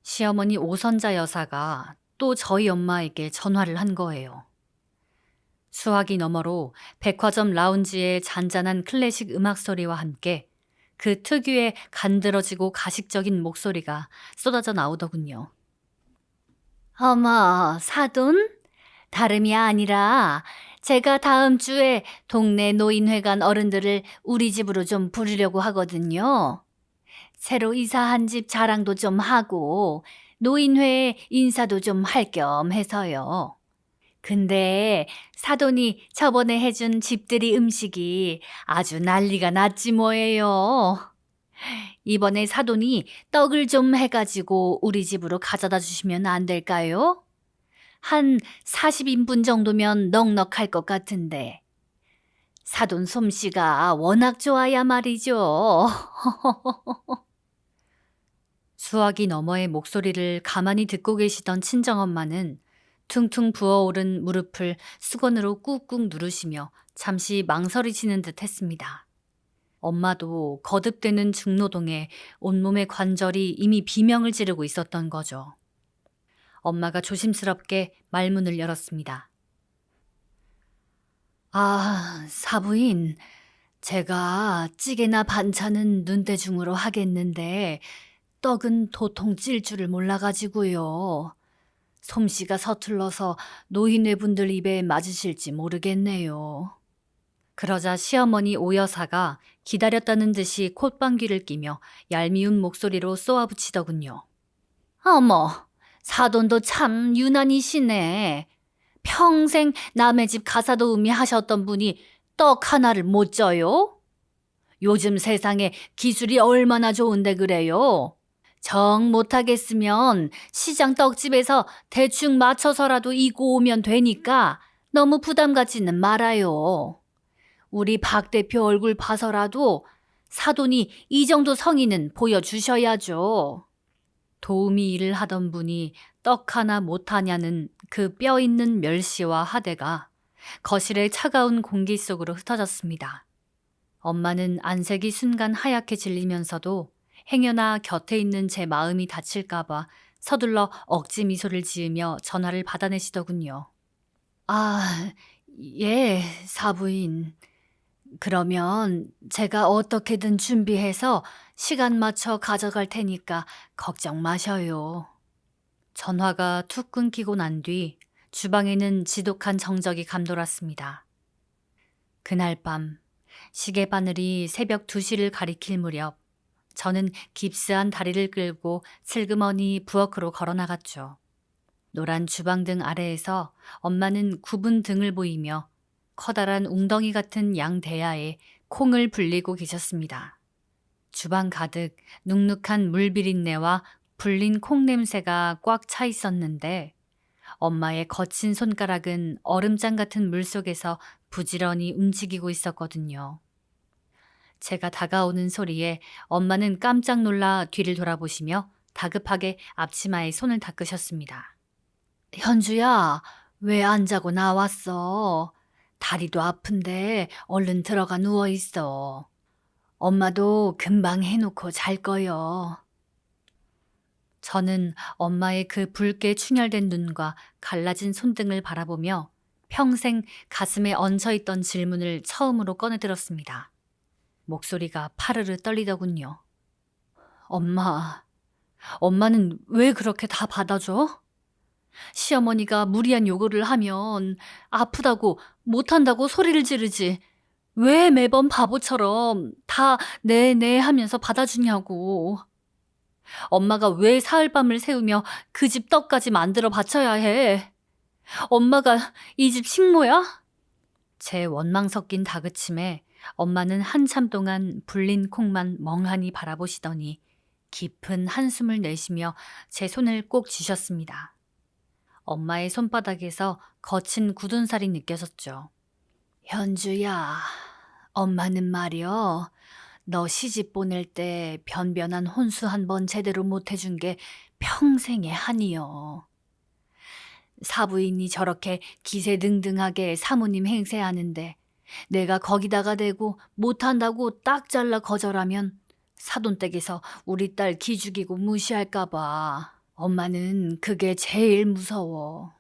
시어머니 오선자 여사가 또 저희 엄마에게 전화를 한 거예요. 수화기 너머로 백화점 라운지의 잔잔한 클래식 음악 소리와 함께 그 특유의 간드러지고 가식적인 목소리가 쏟아져 나오더군요. 어머, 사돈? 다름이 아니라 제가 다음 주에 동네 노인회관 어른들을 우리 집으로 좀 부르려고 하거든요. 새로 이사한 집 자랑도 좀 하고 노인회에 인사도 좀 할 겸 해서요. 근데 사돈이 저번에 해준 집들이 음식이 아주 난리가 났지 뭐예요. 이번에 사돈이 떡을 좀 해가지고 우리 집으로 가져다 주시면 안 될까요? 한 40인분 정도면 넉넉할 것 같은데. 사돈 솜씨가 워낙 좋아야 말이죠. 수화기 너머의 목소리를 가만히 듣고 계시던 친정엄마는 퉁퉁 부어오른 무릎을 수건으로 꾹꾹 누르시며 잠시 망설이시는 듯 했습니다. 엄마도 거듭되는 중노동에 온몸의 관절이 이미 비명을 지르고 있었던 거죠. 엄마가 조심스럽게 말문을 열었습니다. 아, 사부인, 제가 찌개나 반찬은 눈대중으로 하겠는데 떡은 도통 찔 줄을 몰라가지고요. 솜씨가 서툴러서 노인네분들 입에 맞으실지 모르겠네요. 그러자 시어머니 오여사가 기다렸다는 듯이 콧방귀를 끼며 얄미운 목소리로 쏘아붙이더군요. 어머, 사돈도 참 유난이시네. 평생 남의 집 가사도우미 하셨던 분이 떡 하나를 못 쪄요? 요즘 세상에 기술이 얼마나 좋은데 그래요? 정 못하겠으면 시장 떡집에서 대충 맞춰서라도 이고 오면 되니까 너무 부담 갖지는 말아요. 우리 박 대표 얼굴 봐서라도 사돈이 이 정도 성의는 보여주셔야죠. 도우미 일을 하던 분이 떡 하나 못하냐는 그 뼈 있는 멸시와 하대가 거실의 차가운 공기 속으로 흩어졌습니다. 엄마는 안색이 순간 하얗게 질리면서도 행여나 곁에 있는 제 마음이 다칠까봐 서둘러 억지 미소를 지으며 전화를 받아내시더군요. 아, 예, 사부인. 그러면 제가 어떻게든 준비해서 시간 맞춰 가져갈 테니까 걱정 마셔요. 전화가 툭 끊기고 난 뒤 주방에는 지독한 정적이 감돌았습니다. 그날 밤 시계바늘이 새벽 2시를 가리킬 무렵 저는 깁스한 다리를 끌고 슬그머니 부엌으로 걸어나갔죠. 노란 주방등 아래에서 엄마는 굽은 등을 보이며 커다란 웅덩이 같은 양대야에 콩을 불리고 계셨습니다. 주방 가득 눅눅한 물 비린내와 불린 콩 냄새가 꽉 차 있었는데 엄마의 거친 손가락은 얼음장 같은 물 속에서 부지런히 움직이고 있었거든요. 제가 다가오는 소리에 엄마는 깜짝 놀라 뒤를 돌아보시며 다급하게 앞치마에 손을 닦으셨습니다. 현주야, 왜 안 자고 나왔어? 다리도 아픈데 얼른 들어가 누워 있어. 엄마도 금방 해놓고 잘 거요. 저는 엄마의 그 붉게 충혈된 눈과 갈라진 손등을 바라보며 평생 가슴에 얹혀있던 질문을 처음으로 꺼내들었습니다. 목소리가 파르르 떨리더군요. 엄마는 왜 그렇게 다 받아줘? 시어머니가 무리한 요구를 하면 아프다고 못한다고 소리를 지르지. 왜 매번 바보처럼 다 네 하면서 받아주냐고. 엄마가 왜 사흘밤을 새우며 그 집 떡까지 만들어 바쳐야 해. 엄마가 이 집 식모야? 제 원망 섞인 다그침에 엄마는 한참 동안 불린 콩만 멍하니 바라보시더니 깊은 한숨을 내쉬며 제 손을 꼭 쥐셨습니다. 엄마의 손바닥에서 거친 굳은 살이 느껴졌죠. 현주야, 엄마는 말이여, 너 시집 보낼 때 변변한 혼수 한 번 제대로 못 해준 게 평생의 한이여. 사부인이 저렇게 기세등등하게 사모님 행세하는데 내가 거기다가 대고 못한다고 딱 잘라 거절하면 사돈댁에서 우리 딸 기죽이고 무시할까 봐. 엄마는 그게 제일 무서워.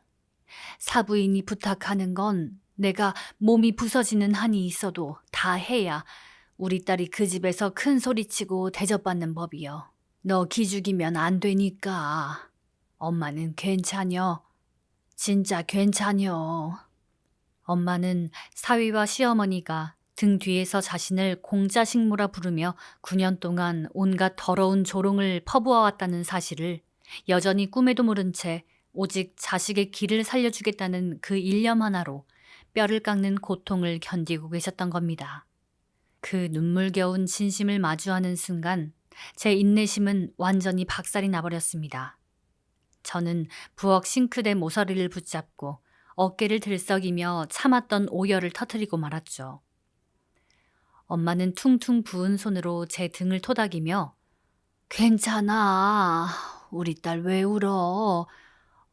사부인이 부탁하는 건 내가 몸이 부서지는 한이 있어도 다 해야 우리 딸이 그 집에서 큰 소리치고 대접받는 법이여. 너 기죽이면 안 되니까. 엄마는 괜찮여. 진짜 괜찮여. 엄마는 사위와 시어머니가 등 뒤에서 자신을 공자식모라 부르며 9년 동안 온갖 더러운 조롱을 퍼부어왔다는 사실을 여전히 꿈에도 모른 채 오직 자식의 길을 살려주겠다는 그 일념 하나로 뼈를 깎는 고통을 견디고 계셨던 겁니다. 그 눈물겨운 진심을 마주하는 순간 제 인내심은 완전히 박살이 나버렸습니다. 저는 부엌 싱크대 모서리를 붙잡고 어깨를 들썩이며 참았던 오열을 터뜨리고 말았죠. 엄마는 퉁퉁 부은 손으로 제 등을 토닥이며 괜찮아. 우리 딸 왜 울어?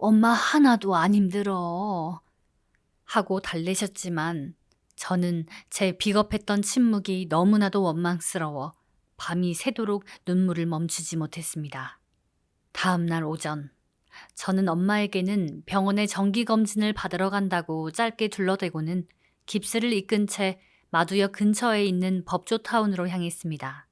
엄마 하나도 안 힘들어. 하고 달래셨지만 저는 제 비겁했던 침묵이 너무나도 원망스러워 밤이 새도록 눈물을 멈추지 못했습니다. 다음 날 오전, 저는 엄마에게는 병원에 정기검진을 받으러 간다고 짧게 둘러대고는 깁스를 이끈 채 마두역 근처에 있는 법조타운으로 향했습니다.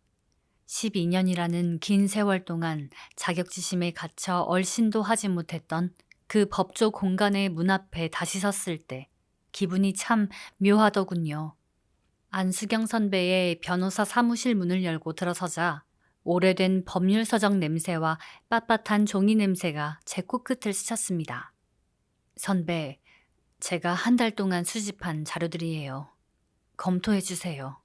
12년이라는 긴 세월 동안 자격지심에 갇혀 얼씬도 하지 못했던 그 법조 공간의 문 앞에 다시 섰을 때 기분이 참 묘하더군요. 안수경 선배의 변호사 사무실 문을 열고 들어서자 오래된 법률서적 냄새와 빳빳한 종이 냄새가 제 코끝을 스쳤습니다. 선배, 제가 한 달 동안 수집한 자료들이에요. 검토해 주세요.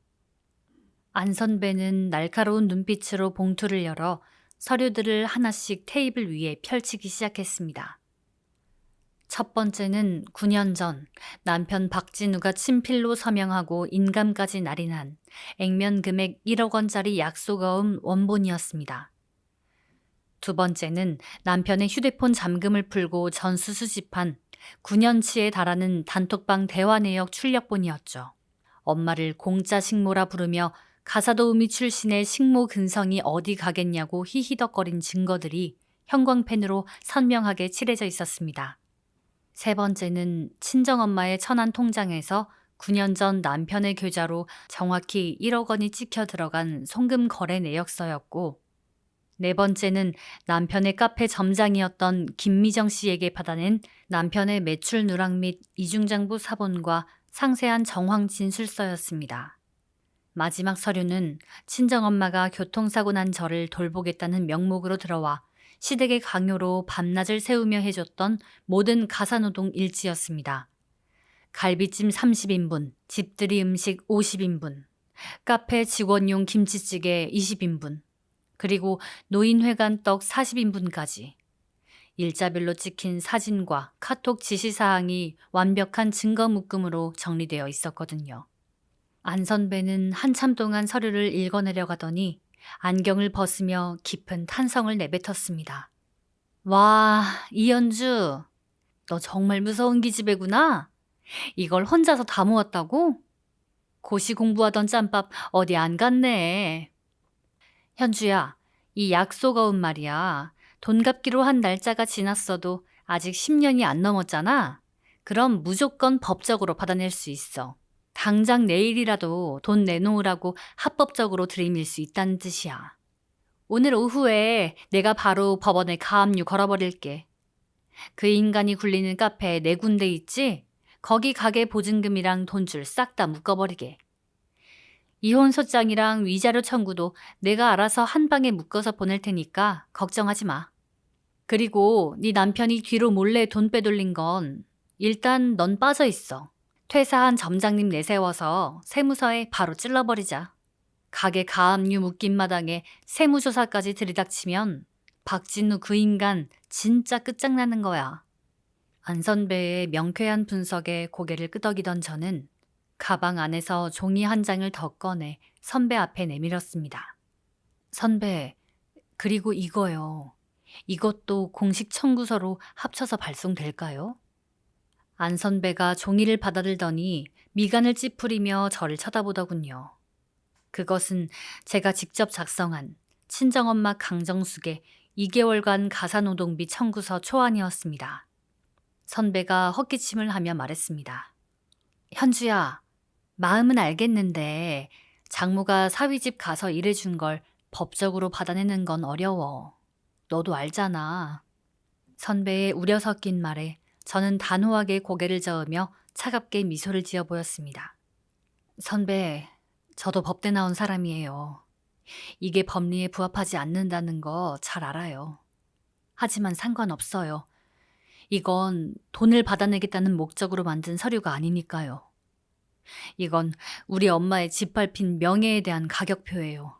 안 선배는 날카로운 눈빛으로 봉투를 열어 서류들을 하나씩 테이블 위에 펼치기 시작했습니다. 첫 번째는 9년 전 남편 박진우가 친필로 서명하고 인감까지 날인한 액면 금액 1억 원짜리 약속어음 원본이었습니다. 두 번째는 남편의 휴대폰 잠금을 풀고 전수 수집한 9년치에 달하는 단톡방 대화 내역 출력본이었죠. 엄마를 공짜 식모라 부르며 가사도우미 출신의 식모 근성이 어디 가겠냐고 히히덕거린 증거들이 형광펜으로 선명하게 칠해져 있었습니다. 세 번째는 친정엄마의 천안 통장에서 9년 전 남편의 계좌로 정확히 1억 원이 찍혀 들어간 송금 거래 내역서였고, 네 번째는 남편의 카페 점장이었던 김미정 씨에게 받아낸 남편의 매출 누락 및 이중장부 사본과 상세한 정황 진술서였습니다. 마지막 서류는 친정엄마가 교통사고 난 저를 돌보겠다는 명목으로 들어와 시댁의 강요로 밤낮을 새우며 해줬던 모든 가사노동 일지였습니다. 갈비찜 30인분, 집들이 음식 50인분, 카페 직원용 김치찌개 20인분, 그리고 노인회관 떡 40인분까지. 일자별로 찍힌 사진과 카톡 지시사항이 완벽한 증거 묶음으로 정리되어 있었거든요. 안 선배는 한참 동안 서류를 읽어내려가더니 안경을 벗으며 깊은 탄성을 내뱉었습니다. 와, 이현주, 너 정말 무서운 기집애구나. 이걸 혼자서 다 모았다고? 고시 공부하던 짬밥 어디 안 갔네. 현주야, 이 약속어음 말이야. 돈 갚기로 한 날짜가 지났어도 아직 10년이 안 넘었잖아. 그럼 무조건 법적으로 받아낼 수 있어. 당장 내일이라도 돈 내놓으라고 합법적으로 들이밀 수 있다는 뜻이야. 오늘 오후에 내가 바로 법원에 가압류 걸어버릴게. 그 인간이 굴리는 카페 4군데 있지? 거기 가게 보증금이랑 돈줄 싹 다 묶어버리게. 이혼소장이랑 위자료 청구도 내가 알아서 한 방에 묶어서 보낼 테니까 걱정하지 마. 그리고 네 남편이 뒤로 몰래 돈 빼돌린 건 일단 넌 빠져 있어. 퇴사한 점장님 내세워서 세무서에 바로 찔러버리자. 가게 가압류 묶인 마당에 세무조사까지 들이닥치면 박진우 그 인간 진짜 끝장나는 거야. 안 선배의 명쾌한 분석에 고개를 끄덕이던 저는 가방 안에서 종이 한 장을 더 꺼내 선배 앞에 내밀었습니다. 선배, 그리고 이거요. 이것도 공식 청구서로 합쳐서 발송될까요? 안 선배가 종이를 받아들더니 미간을 찌푸리며 저를 쳐다보더군요. 그것은 제가 직접 작성한 친정엄마 강정숙의 2개월간 가사노동비 청구서 초안이었습니다. 선배가 헛기침을 하며 말했습니다. 현주야, 마음은 알겠는데 장모가 사위집 가서 일해준 걸 법적으로 받아내는 건 어려워. 너도 알잖아. 선배의 우려 섞인 말에 저는 단호하게 고개를 저으며 차갑게 미소를 지어 보였습니다. 선배, 저도 법대 나온 사람이에요. 이게 법리에 부합하지 않는다는 거 잘 알아요. 하지만 상관없어요. 이건 돈을 받아내겠다는 목적으로 만든 서류가 아니니까요. 이건 우리 엄마의 짓밟힌 명예에 대한 가격표예요.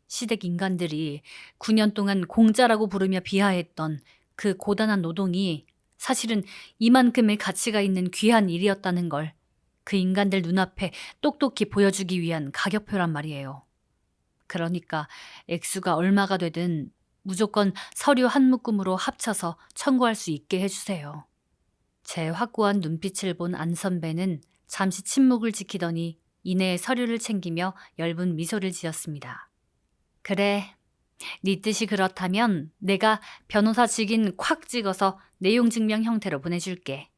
시댁 인간들이 9년 동안 공짜라고 부르며 비하했던 그 고단한 노동이 사실은 이만큼의 가치가 있는 귀한 일이었다는 걸 그 인간들 눈앞에 똑똑히 보여주기 위한 가격표란 말이에요. 그러니까 액수가 얼마가 되든 무조건 서류 한 묶음으로 합쳐서 청구할 수 있게 해주세요. 제 확고한 눈빛을 본 안 선배는 잠시 침묵을 지키더니 이내 서류를 챙기며 엷은 미소를 지었습니다. 그래, 네 뜻이 그렇다면 내가 변호사 직인 콱 찍어서 내용 증명 형태로 보내줄게.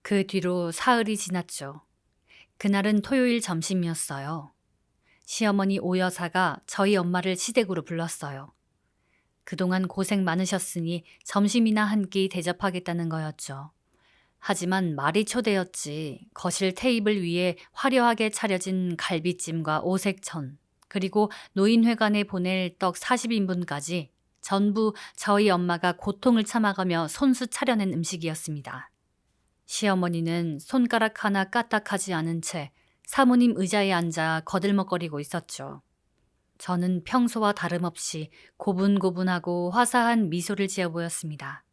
그 뒤로 사흘이 지났죠. 그날은 토요일 점심이었어요. 시어머니 오 여사가 저희 엄마를 시댁으로 불렀어요. 그동안 고생 많으셨으니 점심이나 한 끼 대접하겠다는 거였죠. 하지만 말이 초대였지 거실 테이블 위에 화려하게 차려진 갈비찜과 오색천, 그리고 노인회관에 보낼 떡 40인분까지 전부 저희 엄마가 고통을 참아가며 손수 차려낸 음식이었습니다. 시어머니는 손가락 하나 까딱하지 않은 채 사모님 의자에 앉아 거들먹거리고 있었죠. 저는 평소와 다름없이 고분고분하고 화사한 미소를 지어 보였습니다.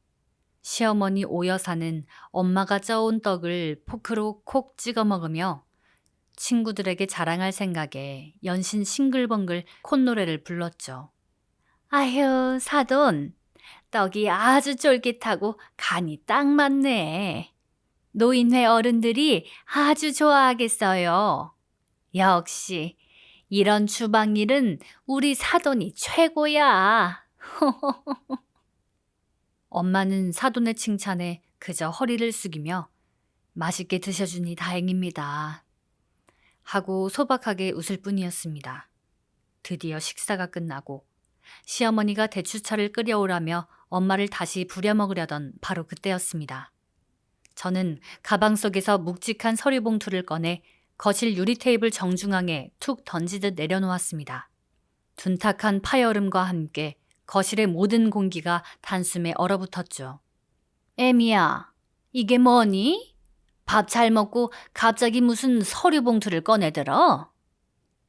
시어머니 오 여사는 엄마가 쪄온 떡을 포크로 콕 찍어 먹으며 친구들에게 자랑할 생각에 연신 싱글벙글 콧노래를 불렀죠. 아휴, 사돈, 떡이 아주 쫄깃하고 간이 딱 맞네. 노인회 어른들이 아주 좋아하겠어요. 역시 이런 주방일은 우리 사돈이 최고야. 엄마는 사돈의 칭찬에 그저 허리를 숙이며 맛있게 드셔주니 다행입니다 하고 소박하게 웃을 뿐이었습니다. 드디어 식사가 끝나고 시어머니가 대추차를 끓여오라며 엄마를 다시 부려먹으려던 바로 그때였습니다. 저는 가방 속에서 묵직한 서류 봉투를 꺼내 거실 유리 테이블 정중앙에 툭 던지듯 내려놓았습니다. 둔탁한 파여름과 함께 거실의 모든 공기가 단숨에 얼어붙었죠. 애미야, 이게 뭐니? 밥 잘 먹고 갑자기 무슨 서류 봉투를 꺼내들어?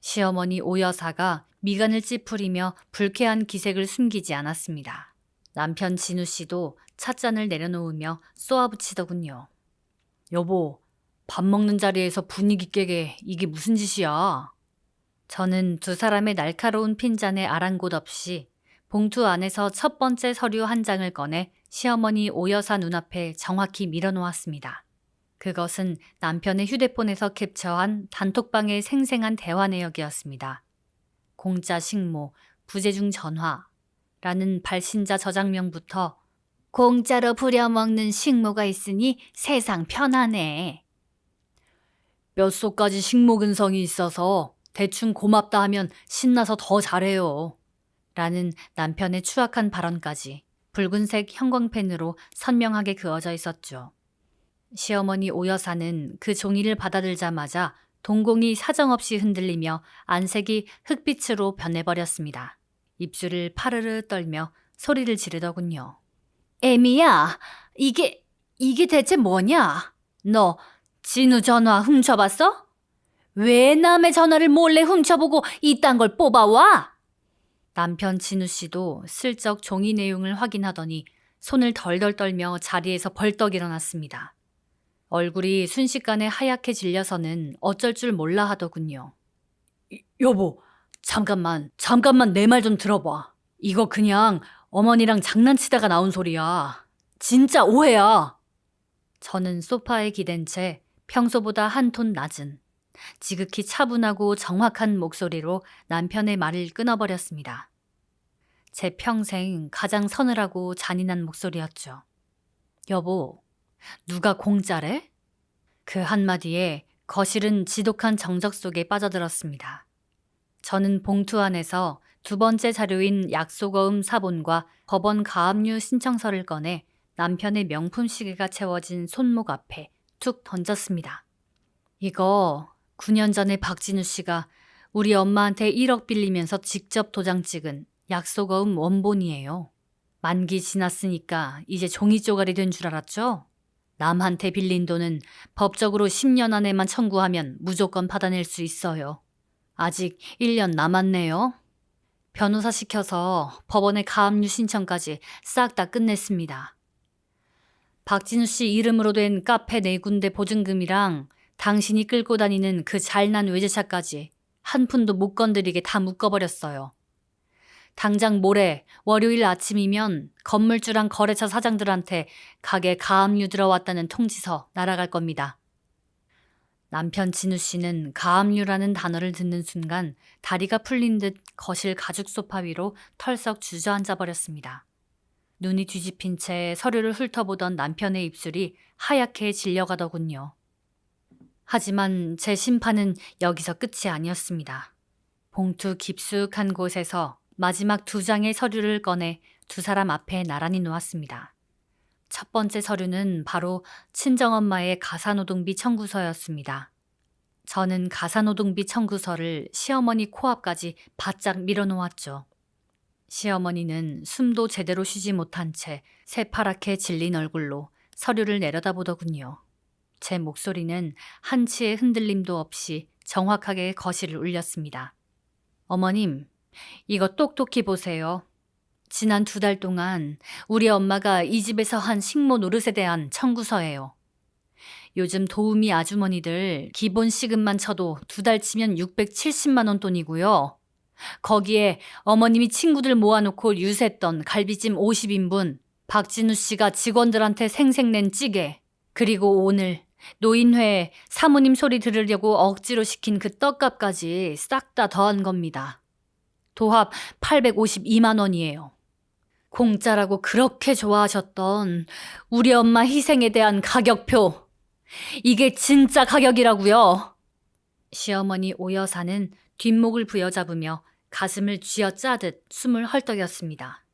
시어머니 오 여사가 미간을 찌푸리며 불쾌한 기색을 숨기지 않았습니다. 남편 진우 씨도 찻잔을 내려놓으며 쏘아붙이더군요. 여보, 밥 먹는 자리에서 분위기 깨게 이게 무슨 짓이야? 저는 두 사람의 날카로운 핀잔에 아랑곳 없이 봉투 안에서 첫 번째 서류 한 장을 꺼내 시어머니 오 여사 눈앞에 정확히 밀어놓았습니다. 그것은 남편의 휴대폰에서 캡처한 단톡방의 생생한 대화 내역이었습니다. 공짜 식모, 부재중 전화라는 발신자 저장명부터 공짜로 부려먹는 식모가 있으니 세상 편하네. 뼛속까지 식모 근성이 있어서 대충 고맙다 하면 신나서 더 잘해요. 라는 남편의 추악한 발언까지 붉은색 형광펜으로 선명하게 그어져 있었죠. 시어머니 오 여사는 그 종이를 받아들자마자 동공이 사정없이 흔들리며 안색이 흑빛으로 변해버렸습니다. 입술을 파르르 떨며 소리를 지르더군요. 애미야, 이게 대체 뭐냐? 너 진우 전화 훔쳐봤어? 왜 남의 전화를 몰래 훔쳐보고 이딴 걸 뽑아와? 남편 진우 씨도 슬쩍 종이 내용을 확인하더니 손을 덜덜 떨며 자리에서 벌떡 일어났습니다. 얼굴이 순식간에 하얗게 질려서는 어쩔 줄 몰라 하더군요. 여보, 잠깐만 내 말 좀 들어봐. 이거 그냥 어머니랑 장난치다가 나온 소리야. 진짜 오해야. 저는 소파에 기댄 채 평소보다 한 톤 낮은 지극히 차분하고 정확한 목소리로 남편의 말을 끊어버렸습니다. 제 평생 가장 서늘하고 잔인한 목소리였죠. 여보, 누가 공짜래? 그 한마디에 거실은 지독한 정적 속에 빠져들었습니다. 저는 봉투 안에서 두 번째 자료인 약속어음 사본과 법원 가압류 신청서를 꺼내 남편의 명품 시계가 채워진 손목 앞에 툭 던졌습니다. 이거 9년 전에 박진우 씨가 우리 엄마한테 1억 빌리면서 직접 도장 찍은 약속어음 원본이에요. 만기 지났으니까 이제 종이 쪼가리 된 줄 알았죠? 남한테 빌린 돈은 법적으로 10년 안에만 청구하면 무조건 받아낼 수 있어요. 아직 1년 남았네요. 변호사 시켜서 법원에 가압류 신청까지 싹 다 끝냈습니다. 박진우 씨 이름으로 된 카페 4군데 보증금이랑 당신이 끌고 다니는 그 잘난 외제차까지 한 푼도 못 건드리게 다 묶어버렸어요. 당장 모레 월요일 아침이면 건물주랑 거래처 사장들한테 가게 가압류 들어왔다는 통지서 날아갈 겁니다. 남편 진우 씨는 가압류라는 단어를 듣는 순간 다리가 풀린 듯 거실 가죽 소파 위로 털썩 주저앉아 버렸습니다. 눈이 뒤집힌 채 서류를 훑어보던 남편의 입술이 하얗게 질려가더군요. 하지만 제 심판은 여기서 끝이 아니었습니다. 봉투 깊숙한 곳에서 마지막 2장의 서류를 꺼내 2 사람 앞에 나란히 놓았습니다. 첫 번째 서류는 바로 친정엄마의 가사노동비 청구서였습니다. 저는 가사노동비 청구서를 시어머니 코앞까지 바짝 밀어놓았죠. 시어머니는 숨도 제대로 쉬지 못한 채 새파랗게 질린 얼굴로 서류를 내려다보더군요. 제 목소리는 한치의 흔들림도 없이 정확하게 거실을 울렸습니다. 어머님, 이거 똑똑히 보세요. 지난 2달 동안 우리 엄마가 이 집에서 한 식모 노릇에 대한 청구서예요. 요즘 도우미 아주머니들 기본 시급만 쳐도 2달 치면 670만 원 돈이고요. 거기에 어머님이 친구들 모아놓고 유세했던 갈비찜 50인분, 박진우 씨가 직원들한테 생색낸 찌개, 그리고 오늘 노인회에 사모님 소리 들으려고 억지로 시킨 그 떡값까지 싹 다 더한 겁니다. 도합 852만 원이에요. 공짜라고 그렇게 좋아하셨던 우리 엄마 희생에 대한 가격표. 이게 진짜 가격이라고요. 시어머니 오 여사는 뒷목을 부여잡으며 가슴을 쥐어짜듯 숨을 헐떡였습니다.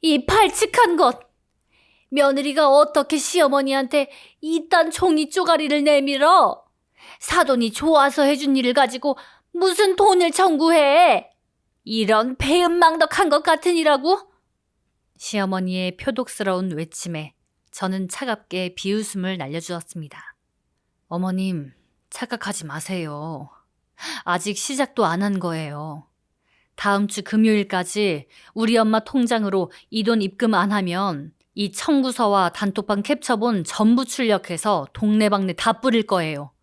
이 발칙한 것! 며느리가 어떻게 시어머니한테 이딴 종이 쪼가리를 내밀어? 사돈이 좋아서 해준 일을 가지고 무슨 돈을 청구해? 이런 배은망덕한 것 같으니라고? 시어머니의 표독스러운 외침에 저는 차갑게 비웃음을 날려주었습니다. 어머님, 착각하지 마세요. 아직 시작도 안 한 거예요. 다음 주 금요일까지 우리 엄마 통장으로 이 돈 입금 안 하면 이 청구서와 단톡방 캡처본 전부 출력해서 동네방네 다 뿌릴 거예요.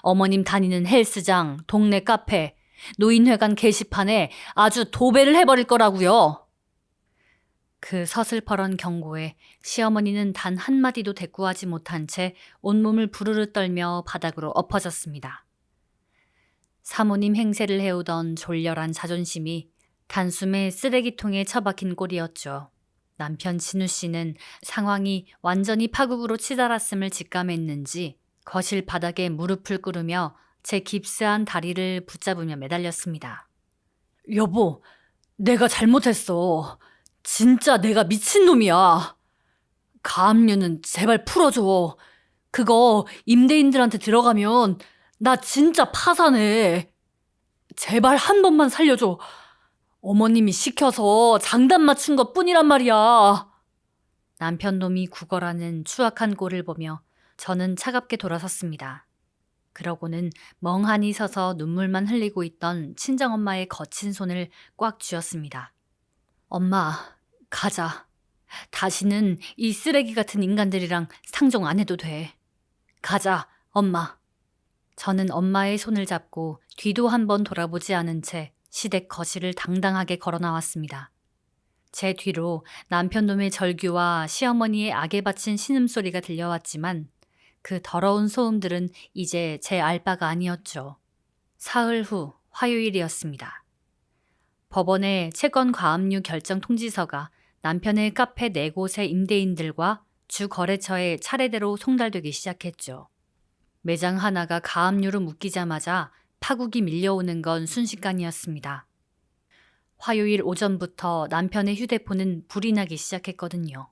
어머님 다니는 헬스장, 동네 카페, 노인회관 게시판에 아주 도배를 해버릴 거라고요. 그 서슬퍼런 경고에 시어머니는 단 한마디도 대꾸하지 못한 채 온몸을 부르르 떨며 바닥으로 엎어졌습니다. 사모님 행세를 해오던 졸렬한 자존심이 단숨에 쓰레기통에 처박힌 꼴이었죠. 남편 진우 씨는 상황이 완전히 파국으로 치달았음을 직감했는지 거실 바닥에 무릎을 꿇으며 제 깁스한 다리를 붙잡으며 매달렸습니다. 여보, 내가 잘못했어. 진짜 내가 미친놈이야. 가압류는 제발 풀어줘. 그거 임대인들한테 들어가면 나 진짜 파산해. 제발 한 번만 살려줘. 어머님이 시켜서 장단 맞춘 것 뿐이란 말이야. 남편놈이 구걸하는 추악한 꼴을 보며 저는 차갑게 돌아섰습니다. 그러고는 멍하니 서서 눈물만 흘리고 있던 친정엄마의 거친 손을 꽉 쥐었습니다. 엄마, 가자. 다시는 이 쓰레기 같은 인간들이랑 상종 안 해도 돼. 가자, 엄마. 저는 엄마의 손을 잡고 뒤도 한번 돌아보지 않은 채 시댁 거실을 당당하게 걸어 나왔습니다. 제 뒤로 남편놈의 절규와 시어머니의 악에 바친 신음소리가 들려왔지만 그 더러운 소음들은 이제 제 알바가 아니었죠. 사흘 후 화요일이었습니다. 법원에 채권 과압류 결정 통지서가 남편의 카페 4곳의 임대인들과 주 거래처에 차례대로 송달되기 시작했죠. 매장 하나가 가압류로 묶이자마자 파국이 밀려오는 건 순식간이었습니다. 화요일 오전부터 남편의 휴대폰은 불이 나기 시작했거든요.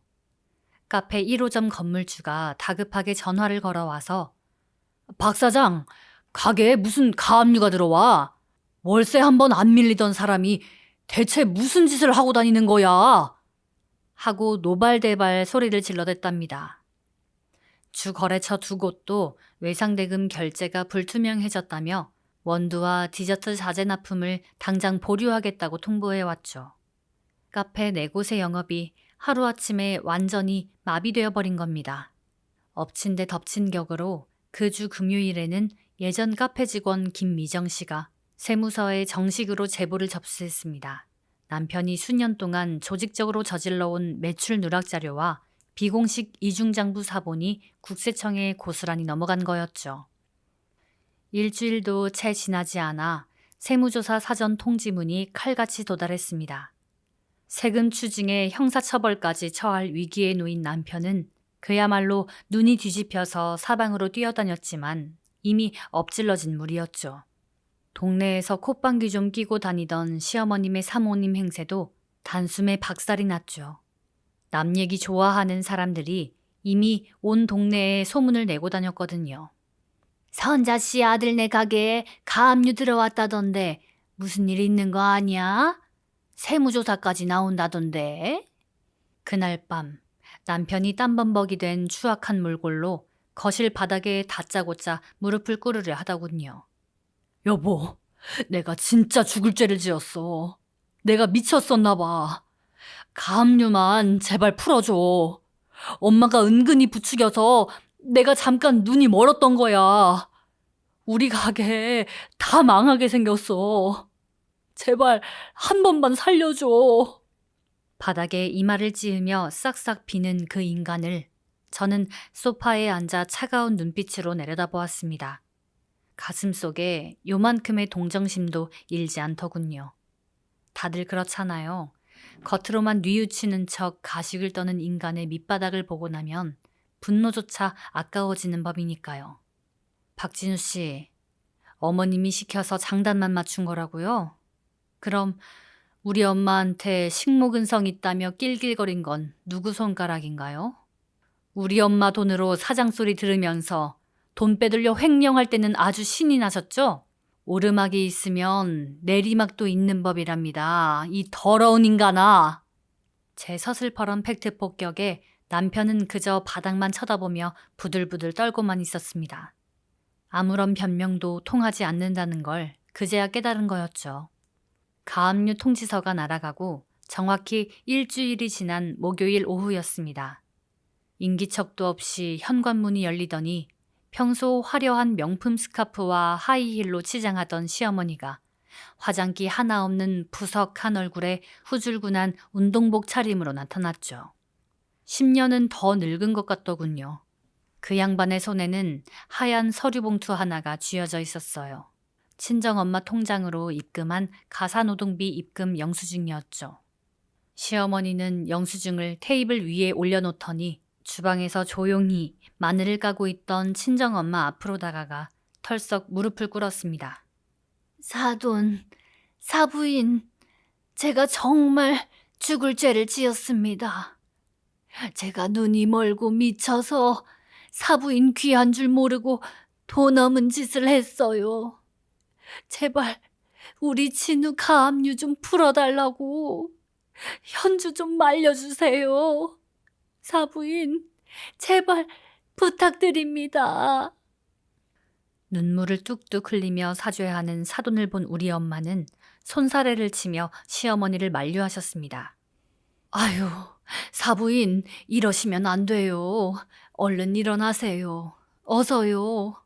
카페 1호점 건물주가 다급하게 전화를 걸어와서 박 사장, 가게에 무슨 가압류가 들어와? 월세 한 번 안 밀리던 사람이 대체 무슨 짓을 하고 다니는 거야? 하고 노발대발 소리를 질러댔답니다. 주 거래처 2곳도 외상대금 결제가 불투명해졌다며 원두와 디저트 자재 납품을 당장 보류하겠다고 통보해왔죠. 카페 4곳의 영업이 하루아침에 완전히 마비되어 버린 겁니다. 엎친 데 덮친 격으로 그 주 금요일에는 예전 카페 직원 김미정 씨가 세무서에 정식으로 제보를 접수했습니다. 남편이 수년 동안 조직적으로 저질러온 매출 누락 자료와 비공식 이중장부 사본이 국세청에 고스란히 넘어간 거였죠. 일주일도 채 지나지 않아 세무조사 사전 통지문이 칼같이 도달했습니다. 세금 추징에 형사처벌까지 처할 위기에 놓인 남편은 그야말로 눈이 뒤집혀서 사방으로 뛰어다녔지만 이미 엎질러진 물이었죠. 동네에서 콧방귀 좀 끼고 다니던 시어머님의 사모님 행세도 단숨에 박살이 났죠. 남 얘기 좋아하는 사람들이 이미 온 동네에 소문을 내고 다녔거든요. 선자씨 아들네 가게에 가압류 들어왔다던데 무슨 일 있는 거 아니야? 세무조사까지 나온다던데. 그날 밤 남편이 땀범벅이 된 추악한 몰골로 거실 바닥에 다짜고짜 무릎을 꿇으려 하더군요. 여보, 내가 진짜 죽을 죄를 지었어. 내가 미쳤었나 봐. 가압류만 제발 풀어줘. 엄마가 은근히 부추겨서 내가 잠깐 눈이 멀었던 거야. 우리 가게 다 망하게 생겼어. 제발 한 번만 살려줘. 바닥에 이마를 찌으며 싹싹 비는 그 인간을 저는 소파에 앉아 차가운 눈빛으로 내려다보았습니다. 가슴 속에 요만큼의 동정심도 일지 않더군요. 다들 그렇잖아요. 겉으로만 뉘우치는 척 가식을 떠는 인간의 밑바닥을 보고 나면 분노조차 아까워지는 법이니까요. 박진우 씨, 어머님이 시켜서 장단만 맞춘 거라고요? 그럼 우리 엄마한테 식모근성 있다며 낄낄거린 건 누구 손가락인가요? 우리 엄마 돈으로 사장소리 들으면서 돈 빼들려 횡령할 때는 아주 신이 나셨죠? 오르막이 있으면 내리막도 있는 법이랍니다. 이 더러운 인간아. 제 서슬퍼런 팩트 폭격에 남편은 그저 바닥만 쳐다보며 부들부들 떨고만 있었습니다. 아무런 변명도 통하지 않는다는 걸 그제야 깨달은 거였죠. 가압류 통지서가 날아가고 정확히 일주일이 지난 목요일 오후였습니다. 인기척도 없이 현관문이 열리더니 평소 화려한 명품 스카프와 하이힐로 치장하던 시어머니가 화장기 하나 없는 부석한 얼굴에 후줄근한 운동복 차림으로 나타났죠. 10년은 더 늙은 것 같더군요. 그 양반의 손에는 하얀 서류 봉투 하나가 쥐어져 있었어요. 친정엄마 통장으로 입금한 가사노동비 입금 영수증이었죠. 시어머니는 영수증을 테이블 위에 올려놓더니 주방에서 조용히 마늘을 까고 있던 친정엄마 앞으로 다가가 털썩 무릎을 꿇었습니다. 사돈, 사부인, 제가 정말 죽을 죄를 지었습니다. 제가 눈이 멀고 미쳐서 사부인 귀한 줄 모르고 돈 없는 짓을 했어요. 제발 우리 진우 가압류 좀 풀어달라고 현주 좀 말려주세요. 사부인, 제발 부탁드립니다. 눈물을 뚝뚝 흘리며 사죄하는 사돈을 본 우리 엄마는 손사래를 치며 시어머니를 만류하셨습니다. 아유, 사부인 이러시면 안 돼요. 얼른 일어나세요. 어서요.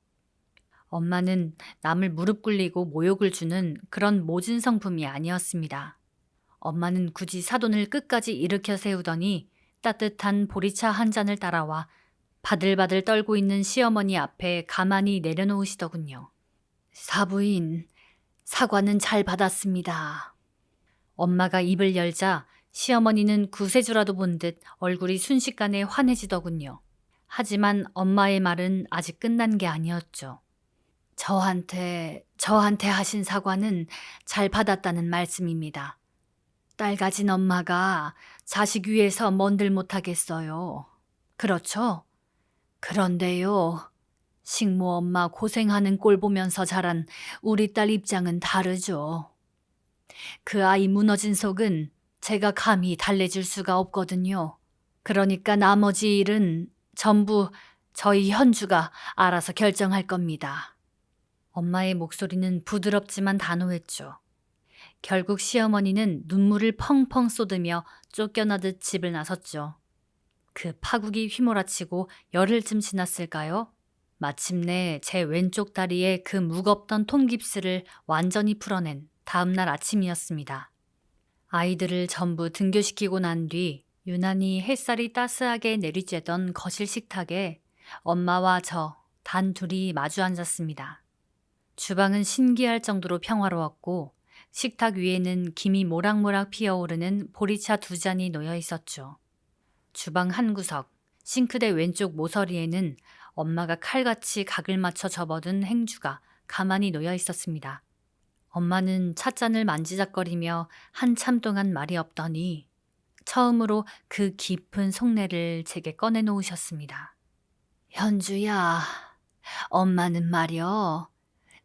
엄마는 남을 무릎 꿇리고 모욕을 주는 그런 모진 성품이 아니었습니다. 엄마는 굳이 사돈을 끝까지 일으켜 세우더니 따뜻한 보리차 한 잔을 따라와 바들바들 떨고 있는 시어머니 앞에 가만히 내려놓으시더군요. 사부인, 사과는 잘 받았습니다. 엄마가 입을 열자 시어머니는 구세주라도 본 듯 얼굴이 순식간에 환해지더군요. 하지만 엄마의 말은 아직 끝난 게 아니었죠. 저한테 하신 사과는 잘 받았다는 말씀입니다. 딸 가진 엄마가 자식 위해서 뭔들 못하겠어요. 그렇죠? 그런데요, 식모 엄마 고생하는 꼴 보면서 자란 우리 딸 입장은 다르죠. 그 아이 무너진 속은 제가 감히 달래줄 수가 없거든요. 그러니까 나머지 일은 전부 저희 현주가 알아서 결정할 겁니다. 엄마의 목소리는 부드럽지만 단호했죠. 결국 시어머니는 눈물을 펑펑 쏟으며 쫓겨나듯 집을 나섰죠. 그 파국이 휘몰아치고 열흘쯤 지났을까요? 마침내 제 왼쪽 다리에 그 무겁던 통깁스를 완전히 풀어낸 다음날 아침이었습니다. 아이들을 전부 등교시키고 난 뒤 유난히 햇살이 따스하게 내리쬐던 거실 식탁에 엄마와 저 단 둘이 마주 앉았습니다. 주방은 신기할 정도로 평화로웠고 식탁 위에는 김이 모락모락 피어오르는 보리차 2잔이 놓여 있었죠. 주방 한 구석, 싱크대 왼쪽 모서리에는 엄마가 칼같이 각을 맞춰 접어둔 행주가 가만히 놓여 있었습니다. 엄마는 찻잔을 만지작거리며 한참 동안 말이 없더니 처음으로 그 깊은 속내를 제게 꺼내놓으셨습니다. 현주야, 엄마는 말이여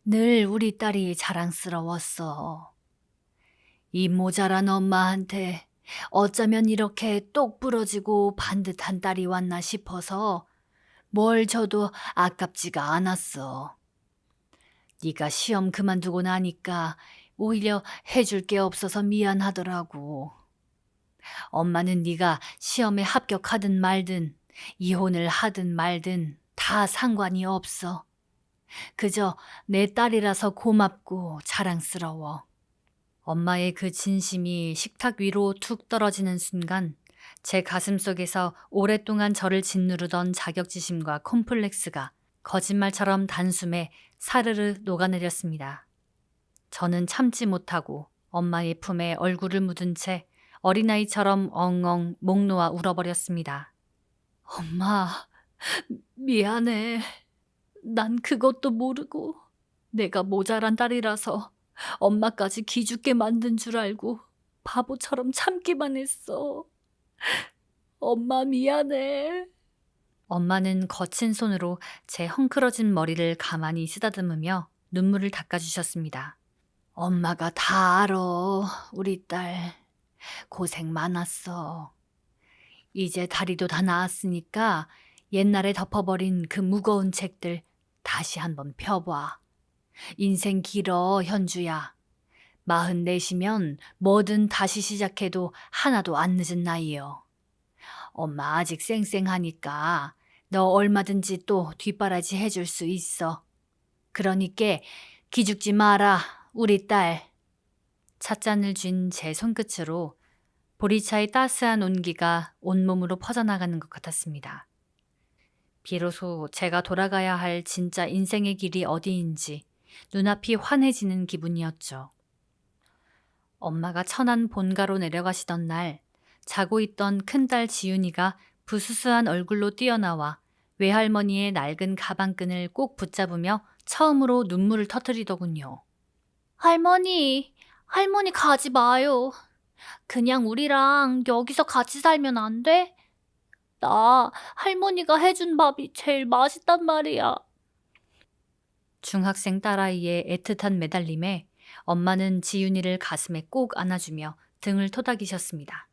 늘 우리 딸이 자랑스러웠어. 이 모자란 엄마한테 어쩌면 이렇게 똑 부러지고 반듯한 딸이 왔나 싶어서 뭘 줘도 아깝지가 않았어. 네가 시험 그만두고 나니까 오히려 해줄 게 없어서 미안하더라고. 엄마는 네가 시험에 합격하든 말든 이혼을 하든 말든 다 상관이 없어. 그저 내 딸이라서 고맙고 자랑스러워. 엄마의 그 진심이 식탁 위로 툭 떨어지는 순간 제 가슴속에서 오랫동안 저를 짓누르던 자격지심과 콤플렉스가 거짓말처럼 단숨에 사르르 녹아내렸습니다. 저는 참지 못하고 엄마의 품에 얼굴을 묻은 채 어린아이처럼 엉엉 목 놓아 울어버렸습니다. 엄마, 미안해. 난 그것도 모르고 내가 모자란 딸이라서 엄마까지 기죽게 만든 줄 알고 바보처럼 참기만 했어. 엄마 미안해. 엄마는 거친 손으로 제 헝클어진 머리를 가만히 쓰다듬으며 눈물을 닦아주셨습니다. 엄마가 다 알아, 우리 딸. 고생 많았어. 이제 다리도 다 나았으니까 옛날에 덮어버린 그 무거운 책들 다시 한번 펴봐. 인생 길어, 현주야. 44이면 뭐든 다시 시작해도 하나도 안 늦은 나이여. 엄마 아직 쌩쌩하니까 너 얼마든지 또 뒷바라지 해줄 수 있어. 그러니까 기죽지 마라, 우리 딸. 찻잔을 쥔 제 손끝으로 보리차의 따스한 온기가 온몸으로 퍼져나가는 것 같았습니다. 비로소 제가 돌아가야 할 진짜 인생의 길이 어디인지 눈앞이 환해지는 기분이었죠. 엄마가 천안 본가로 내려가시던 날 자고 있던 큰딸 지윤이가 부스스한 얼굴로 뛰어나와 외할머니의 낡은 가방끈을 꼭 붙잡으며 처음으로 눈물을 터뜨리더군요. 할머니 가지 마요. 그냥 우리랑 여기서 같이 살면 안 돼? 나 할머니가 해준 밥이 제일 맛있단 말이야. 중학생 딸아이의 애틋한 매달림에 엄마는 지윤이를 가슴에 꼭 안아주며 등을 토닥이셨습니다.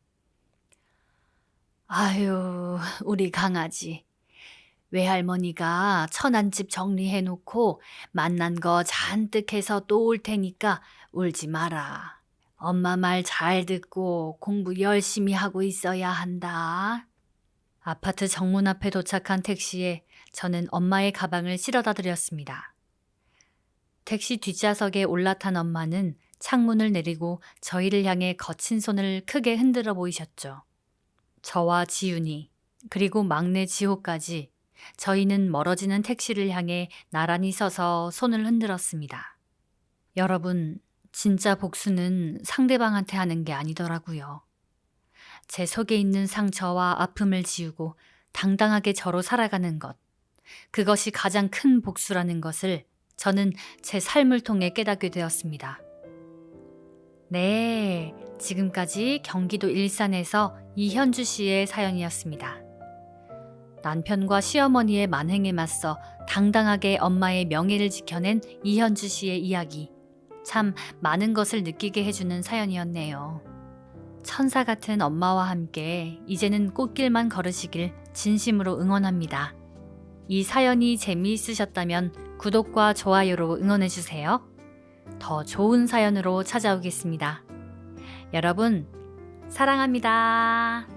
아유, 우리 강아지. 외할머니가 천안집 정리해놓고 만난 거 잔뜩 해서 또 올 테니까 울지 마라. 엄마 말 잘 듣고 공부 열심히 하고 있어야 한다. 아파트 정문 앞에 도착한 택시에 저는 엄마의 가방을 실어다 드렸습니다. 택시 뒷좌석에 올라탄 엄마는 창문을 내리고 저희를 향해 거친 손을 크게 흔들어 보이셨죠. 저와 지윤이 그리고 막내 지호까지 저희는 멀어지는 택시를 향해 나란히 서서 손을 흔들었습니다. 여러분, 진짜 복수는 상대방한테 하는 게 아니더라고요. 제 속에 있는 상처와 아픔을 지우고 당당하게 저로 살아가는 것. 그것이 가장 큰 복수라는 것을 저는 제 삶을 통해 깨닫게 되었습니다. 네, 지금까지 경기도 일산에서 이현주 씨의 사연이었습니다. 남편과 시어머니의 만행에 맞서 당당하게 엄마의 명예를 지켜낸 이현주 씨의 이야기. 참 많은 것을 느끼게 해주는 사연이었네요. 천사 같은 엄마와 함께 이제는 꽃길만 걸으시길 진심으로 응원합니다. 이 사연이 재미있으셨다면 구독과 좋아요로 응원해주세요. 더 좋은 사연으로 찾아오겠습니다. 여러분, 사랑합니다.